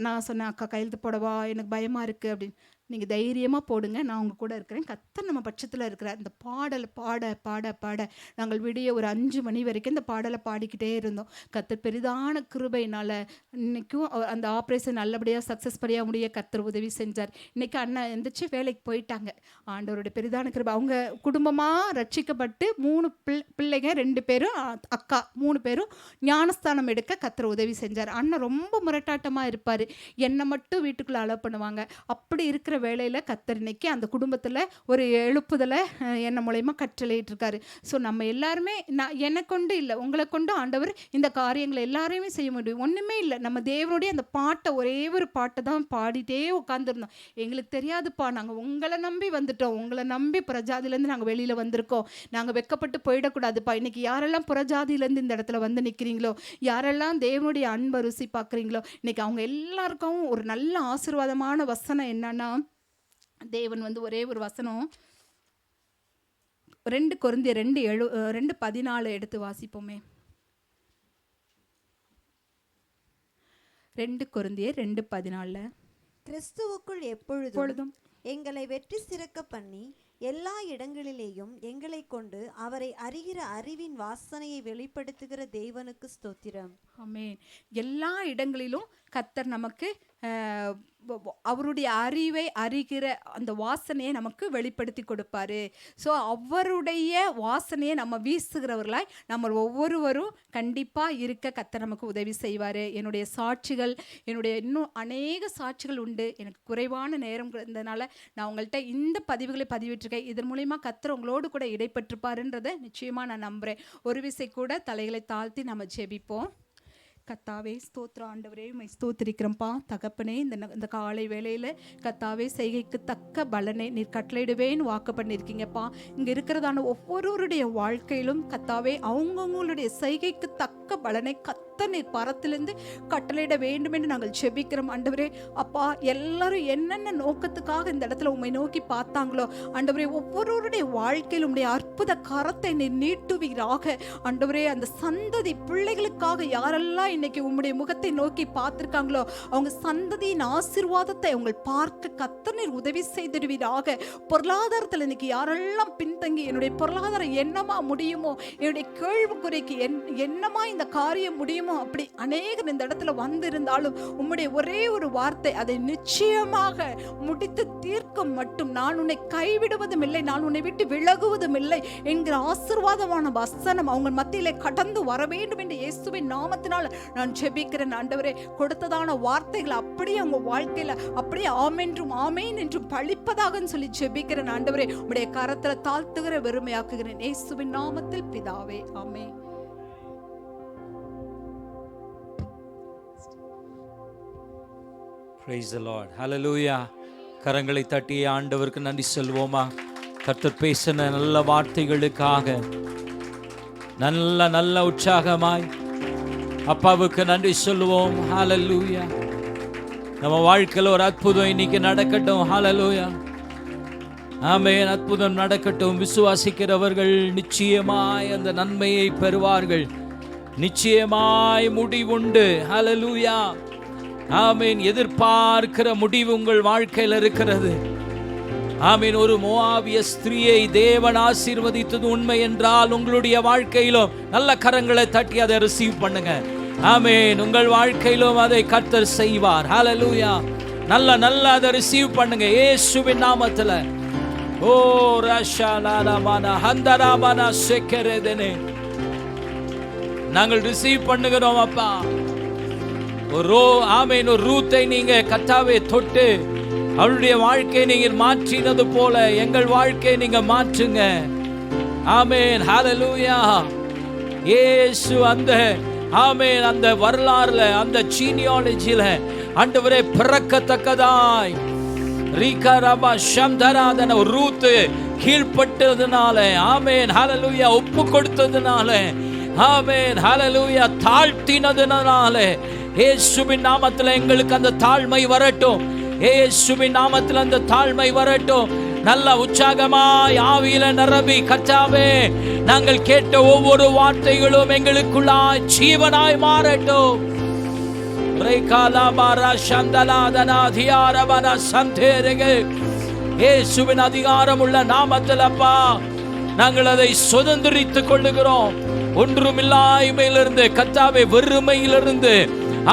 நான் சொன்னேன், அக்கா கையெழுத்து போடவா, எனக்கு பயமாக இருக்குது அப்படின்னு. நீங்கள் தைரியமாக போடுங்க, நான் உங்கள் கூட இருக்கிறேன், கர்த்தர் நம்ம பட்சத்தில் இருக்கிறார். இந்த பாடலை பாட நாங்கள் விடிய ஒரு 5 மணி வரைக்கும் இந்த பாடலை பாடிக்கிட்டே இருந்தோம். கர்த்தர் பெரிதான கிருபையினால் இன்றைக்கும் அந்த ஆப்ரேஷன் நல்லபடியாக சக்ஸஸ்ஃபுல்லாக முடிய கர்த்தர் உதவி செஞ்சார். இன்றைக்கி அண்ணன் எந்திரிச்சு வேலைக்கு போயிட்டாங்க. ஆண்டவருடைய பெரிதான கிருபை. அவங்க குடும்பமாக ரட்சிக்கப்பட்டு 3 பிள்ளைங்க, 2 பேரும் அக்கா, 3 பேரும் ஞானஸ்தானம் எடுக்க கர்த்தர் உதவி செஞ்சார். அண்ணன் ரொம்ப முரட்டாட்டமாக இருப்பார், என்னை மட்டும் வீட்டுக்குள்ளே அலோவ் பண்ணுவாங்க. அப்படி இருக்கிற வேளையில் கர்த்தர் இன்னைக்கு அந்த குடும்பத்தில் ஒரு எழுப்புதலை என்ன மூலயமா கட்டளையிட்டிருக்காரு. ஸோ நம்ம எல்லாருமே, என்னை கொண்டு இல்லை, உங்களை கொண்டு ஆண்டவர் இந்த காரியங்களை எல்லாரையுமே செய்ய முடியும். ஒன்றுமே இல்லை, நம்ம தேவனுடைய அந்த பாட்டை, ஒரே ஒரு பாட்டை தான் பாடிட்டே உட்காந்துருந்தோம். எங்களுக்கு தெரியாதுப்பா, நாங்கள் உங்களை நம்பி வந்துட்டோம், உங்களை நம்பி புறஜாதியிலேருந்து நாங்கள் வெளியில் வந்திருக்கோம், நாங்கள் வெட்கப்பட்டு போயிடக்கூடாதுப்பா. இன்றைக்கி யாரெல்லாம் புறஜாதியிலேருந்து இந்த இடத்துல வந்து நிற்கிறீங்களோ, யாரெல்லாம் தேவனுடைய அன்பை ருசி பார்க்குறீங்களோ, இன்றைக்கி அவங்க எல்லாருக்கும் ஒரு நல்ல ஆசீர்வாதமான வசனம் என்னன்னா, தேவன் வந்து ஒரே ஒரு வசனம் 2 கொரிந்தியர் 2:14 எடுத்து வாசிப்போமே. 2 கொரிந்தியர் 2:14. கிறிஸ்துவுக்குள் எப்பொழுதும் எங்களை வெற்றி சிறக்க பண்ணி எல்லா இடங்களிலேயும் எங்களை கொண்டு அவரை அறிகிற அறிவின் வாசனையை வெளிப்படுத்துகிற தேவனுக்கு ஸ்தோத்திரம். ஆமென். எல்லா இடங்களிலும் கர்த்தர் நமக்கு அவருடைய அறிவை அறிகிற அந்த வாசனையை நமக்கு வெளிப்படுத்தி கொடுப்பாரு. ஸோ அவருடைய வாசனையை நம்ம வீசுகிறவர்களாய் நம்ம ஒவ்வொருவரும் கண்டிப்பாக இருக்க கர்த்தர் நமக்கு உதவி செய்வார். என்னுடைய சாட்சிகள், என்னுடைய இன்னும் அநேக சாட்சிகள் உண்டு. எனக்கு குறைவான நேரம் இருந்ததுனால நான் உங்கள்கிட்ட இந்த பதிவுகளை பதிவிட்டிருக்கேன். இதன் மூலிமா கர்த்தர் உங்களோடு கூட இடைப்பட்டிருப்பாருன்றதை நிச்சயமாக நான் நம்புகிறேன். ஒரு விசை கூட தலைகளை தாழ்த்தி நம்ம ஜெபிப்போம். கத்தாவே ஸ்தோத்திர ஆண்டவரே, உம்மை ஸ்தோத்திரிக்கிறோம்ப்பா தகப்பனே. இந்த காலை வேளையில் கத்தாவே செய்கைக்கு தக்க பலனை நீர் கட்டளையிடுவேன்னு வாக்கு பண்ணியிருக்கீங்கப்பா. இங்கே இருக்கிறதான ஒவ்வொருவருடைய வாழ்க்கையிலும் கத்தாவே அவங்கவுங்களுடைய செய்கைக்கு தக்க பலனை நீர் பரத்திலிருந்து கட்டளையிட வேண்டும் என்று நாங்கள் செபிக்கிறோம் ஆண்டவரே. அப்பா, எல்லாரும் என்னென்ன நோக்கத்துக்காக இந்த இடத்துல உம்மை நோக்கி பார்த்தாங்களோ ஆண்டவரே, ஒவ்வொருவருடைய வாழ்க்கையில் உம்முடைய அற்புத கரத்தை நீர் நீட்டுவீராக ஆண்டவரே. அந்த சந்ததி பிள்ளைகளுக்காக யாரெல்லாம் இன்னைக்கு உம்முடைய முகத்தை நோக்கி பார்த்திருக்காங்களோ அவங்க சந்ததியின் ஆசீர்வாதத்தை அவங்க பார்க்க கர்த்தர் நீர் உதவி செய்திடுவீராக. பொருளாதாரத்தில் இன்னைக்கு யாரெல்லாம் பின்தங்கி என்னுடைய பொருளாதாரம் என்னமா முடியுமோ, என்னுடைய கேள்விக்குறைக்கு என்னமா இந்த காரியம் முடியும் நிச்சயமும் அப்படி அநேகர் இந்த இடத்துல வந்திருந்தாலும் உம்முடைய ஒரே ஒரு வார்த்தை அதை நிச்சயமாக முடித்து தீர்க்கும் மட்டும் நான் உன்னை கைவிடுவதும் இல்லை, நான் உன்னை விட்டு விலகுவதும் இல்லை என்கிற ஆசீர்வாதமான வசனம் அவங்க மத்தியிலே கடந்து வர வேண்டும் என்று இயேசுவின் நாமத்தினால் நான் ஜெபிக்கிறேன். ஆண்டவரே, கொடுத்ததான வார்த்தைகள் அப்படியே அவங்க வாழ்க்கையில அப்படியே ஆமென்றும் ஆமேன் என்றும் பழிப்பதாக சொல்லி ஜெபிக்கிறேன். ஆண்டவரே, உம்முடைய கரத்துல தாழ்த்துகிற வெறுமையாக்குகிறேன் இயேசுவின் நாமத்தில் பிதாவே, ஆமென். Praise the Lord. Hallelujah. கரங்களை தட்டி ஆண்டவருக்கு நன்றி சொல்வோமா? கர்த்தர் பேசின நல்ல வார்த்தைகளுக்காக நல்ல உற்சாகமாய் அப்பாவுக்கு நன்றி சொல்லுவோம். Hallelujah. நம்ம வாழ்க்கையில் ஒரு அற்புதம் இன்னைக்கு நடக்கட்டும். Hallelujah. ஆமென். அற்புதம் நடக்கட்டும். விசுவாசிக்கிறவர்கள் நிச்சயமாய் அந்த நன்மையை பெறுவார்கள். நிச்சயமாய் முடிவுண்டு. Hallelujah. ஆமீன். எதிர்பார்க்கிற முடிவு உங்கள் வாழ்க்கையில் இருக்கிறது. ஆமீன். ஒரு மோவாபிய ஸ்திரீயை தேவன் ஆசீர்வதித்தது உண்மை என்றால் உங்களுடைய வாழ்க்கையிலும் நல்ல கரங்களை தட்டி அதை ரிசீவ் பண்ணுங்க. ஆமீன். உங்கள் வாழ்க்கையிலும் அதை கர்த்தர் செய்வார். ஹல்லேலூயா. நல்ல அதை ரிசீவ் பண்ணுங்க இயேசுவின் நாமத்தில். ஓ ரஷாலாலமான ஹந்தராமான செக்கரேதனே நாங்கள் ரிசீவ் பண்ணுகிறோம் அப்பா. ஒரு ஆமேன், ஒரு ரூத்தை நீங்க கர்த்தாவே தொட்டு அவளுடைய வாழ்க்கையை நீங்க மாற்றினது போல எங்கள் வாழ்க்கையை நீங்க மாற்றுங்க. ஆமேன். ஹல்லேலூயா. இயேசு அந்த ஆமேன் அந்த வரலாறுல அந்த ஜீனியாலஜில ஆண்டவரே பிறக்கத்தக்கதாய் ரீகரபா சம்தராதன ரூத் கீழ்ப்பட்டதுனால ஆமேன் ஹல்லேலூயா ஒப்பு கொடுத்ததுனால ஆமேன் ஹல்லேலூயா தாழ்த்தினதுனால இயேசுவின் நாமத்தில் எங்களுக்கு அந்த தாழ்மை வரட்டும். இயேசுவின் நாமத்தில் அந்த தாழ்மை வரட்டும். நல்ல உற்சாகமாய் ஆவியில நிரம்பி கர்த்தாவே நாங்கள் கேட்ட ஒவ்வொரு வார்த்தைகளும் எங்களுக்குள்ளாய் ஜீவனாய் மாறட்டும். இயேசுவின் அதிகாரம் உள்ள நாமத்தில் அப்பா நாங்கள் அதை சுதந்திரித்துக் கொள்ளுகிறோம். ஒன்றுமில்லாய்மையிலிருந்து கர்த்தாவே வெறுமையிலிருந்து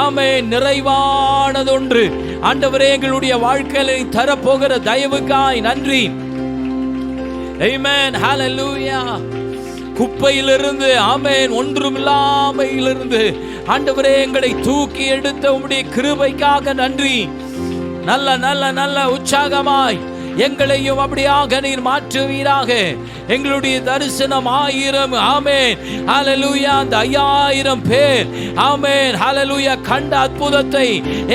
ஆமென் நிறைவானது ஒன்று ஆண்டவரே எங்களுடைய வாழ்க்கையை தரப்போகிற தயவுக்காய் நன்றி. ஆமென். ஹல்லேலூயா. குப்பையிலிருந்து ஆமென் ஒன்றுமில்லாமையிலிருந்து ஆண்டவரே எங்களை தூக்கி எடுத்த உம்முடைய கிருபைக்காக நன்றி. நல்ல உற்சாகமாய் எங்களையும் அப்படியாக நீர் மாற்றுவீராக. எங்களுடைய தரிசனம் 1000 ஆமென் ஹல்லேலூயா அந்த 5000 பேர் ஆமென் ஹல்லேலூயா கண்ட அற்புதத்தை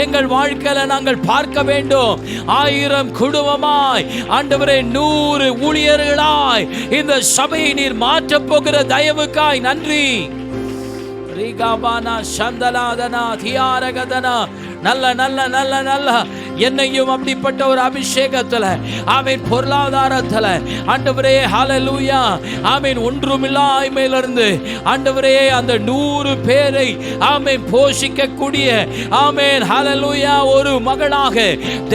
எங்கள் வாழ்க்கையில நாங்கள் பார்க்க வேண்டும். 1000 குடும்பமாய் ஆண்டவரே 100 ஊழியர்களாய் இந்த சபையை நீர் மாற்றப் போகிற தயவுக்காய் நன்றி. ரிகாபானா சந்தலாதனா தியாரகதனா நல்ல என்னையும் அப்படிப்பட்ட ஒரு அபிஷேகத்துல ஆமென் பொருளாதாரத்துல ஆண்டவரே ஹல்லேலூயா ஆமென் ஒன்றுமில்லாய்மையிலிருந்து ஆண்டவரே அந்த 100 பேரை ஆமென் போஷிக்க கூடிய ஆமென் ஹல்லேலூயா ஒரு மகளாக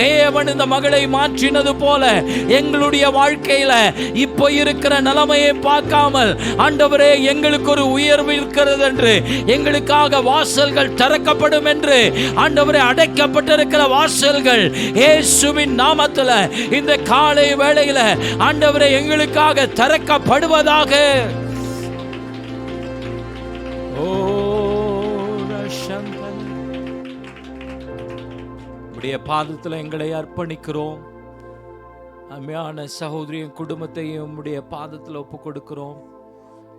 தேவன் இந்த மகளை மாற்றினது போல எங்களுடைய வாழ்க்கையில இப்போ இருக்கிற நிலைமையை பார்க்காமல் ஆண்டவரே எங்களுக்கு ஒரு உயர்வு இருக்கிறது என்று எங்களுக்காக வாசல்கள் திறக்கப்படும் என்று ஆண்டவரே அடைக்கப்பட்டிருக்கிற வாசல்கள் இயேசுவின் நாமத்தில் இந்த காலை வேளையில ஆண்டவரே எங்களுக்காக திறக்கப்படுவதாக. உம்முடைய பாதத்தில் எங்களை அர்ப்பணிக்கிறோம். அருமையான சகோதரியின் குடும்பத்தையும் உம்முடைய பாதத்தில் ஒப்பு கொடுக்கிறோம்.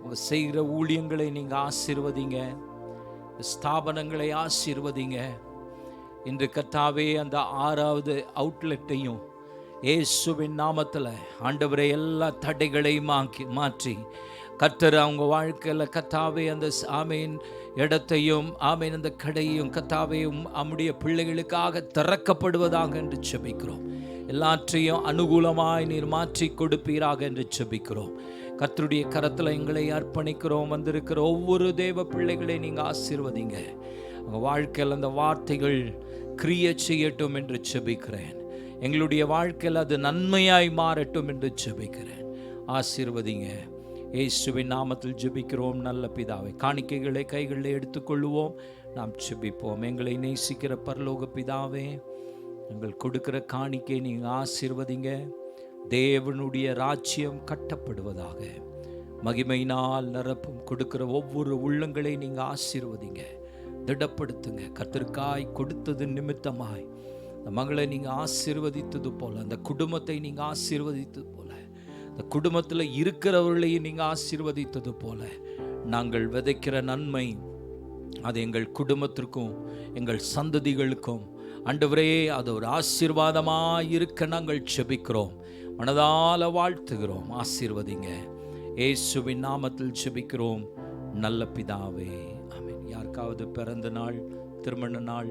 உங்க செய்கிற ஊழியங்களை நீங்க ஆசீர்வதிங்க, ஸ்தாபனங்களை ஆசீர்வதிங்க. இன்று கர்த்தாவே அந்த 6வது அவுட்லெட்டையும் இயேசுவின் நாமத்தில் ஆண்டவரே எல்லா தடைகளையும் மாற்றி கர்த்தர் அவங்க வாழ்க்கையில் கர்த்தாவே அந்த ஆமீன் இடத்தையும் ஆமீன் அந்த கடையும் கர்த்தாவையும் நம்முடைய பிள்ளைகளுக்காக திறக்கப்படுவதாக என்று ஜெபிக்கிறோம். எல்லாற்றையும் அனுகூலமாய் நீர் மாற்றி கொடுப்பீராக என்று ஜெபிக்கிறோம். கர்த்தருடைய கரத்தில் எங்களை அர்ப்பணிக்கிறோம். வந்திருக்கிற ஒவ்வொரு தேவ பிள்ளைகளை நீங்கள் ஆசீர்வதிங்க. அவங்க வாழ்க்கையில் அந்த வார்த்தைகள் கிரியை செய்யட்டும் என்று ஜெபிக்கிறேன். எங்களுடைய வாழ்க்கையில் அது நன்மையாய் மாறட்டும் என்று ஜெபிக்கிறேன். ஆசீர்வதிங்க இயேசுவின் நாமத்தில் ஜெபிக்கிறோம் நல்ல பிதாவே. காணிக்கைகளை கைகளில் எடுத்துக்கொள்ளுவோம், நாம் ஜெபிப்போம். எங்களை நேசிக்கிற பரலோக பிதாவே, எங்கள் கொடுக்கிற காணிக்கை நீங்கள் ஆசீர்வதிங்க. தேவனுடைய ராஜ்யம் கட்டப்படுவதாக. மகிமையினால் நிரப்பும் கொடுக்கிற ஒவ்வொரு உள்ளங்களை நீங்கள் ஆசீர்வதிங்க, திடப்படுத்துங்க. கர்த்தருக்காய் கொடுத்தது நிமித்தமாய் அந்த மகளை நீங்கள் ஆசீர்வதித்தது போல, அந்த குடும்பத்தை நீங்கள் ஆசீர்வதித்தது போல, அந்த குடும்பத்தில் இருக்கிறவர்களையும் நீங்கள் ஆசீர்வதித்தது போல, நாங்கள் விதைக்கிற நன்மை அது எங்கள் குடும்பத்திற்கும் எங்கள் சந்ததிகளுக்கும் ஆண்டவரே அது ஒரு ஆசீர்வாதமாக இருக்க நாங்கள் ஜெபிக்கிறோம், மனதால வாழ்த்துகிறோம். ஆசீர்வதிங்க. இயேசுவின் நாமத்தில் ஜெபிக்கிறோம் நல்ல பிதாவே, ஆமென். யாருக்காவது பிறந்த நாள், திருமண நாள்,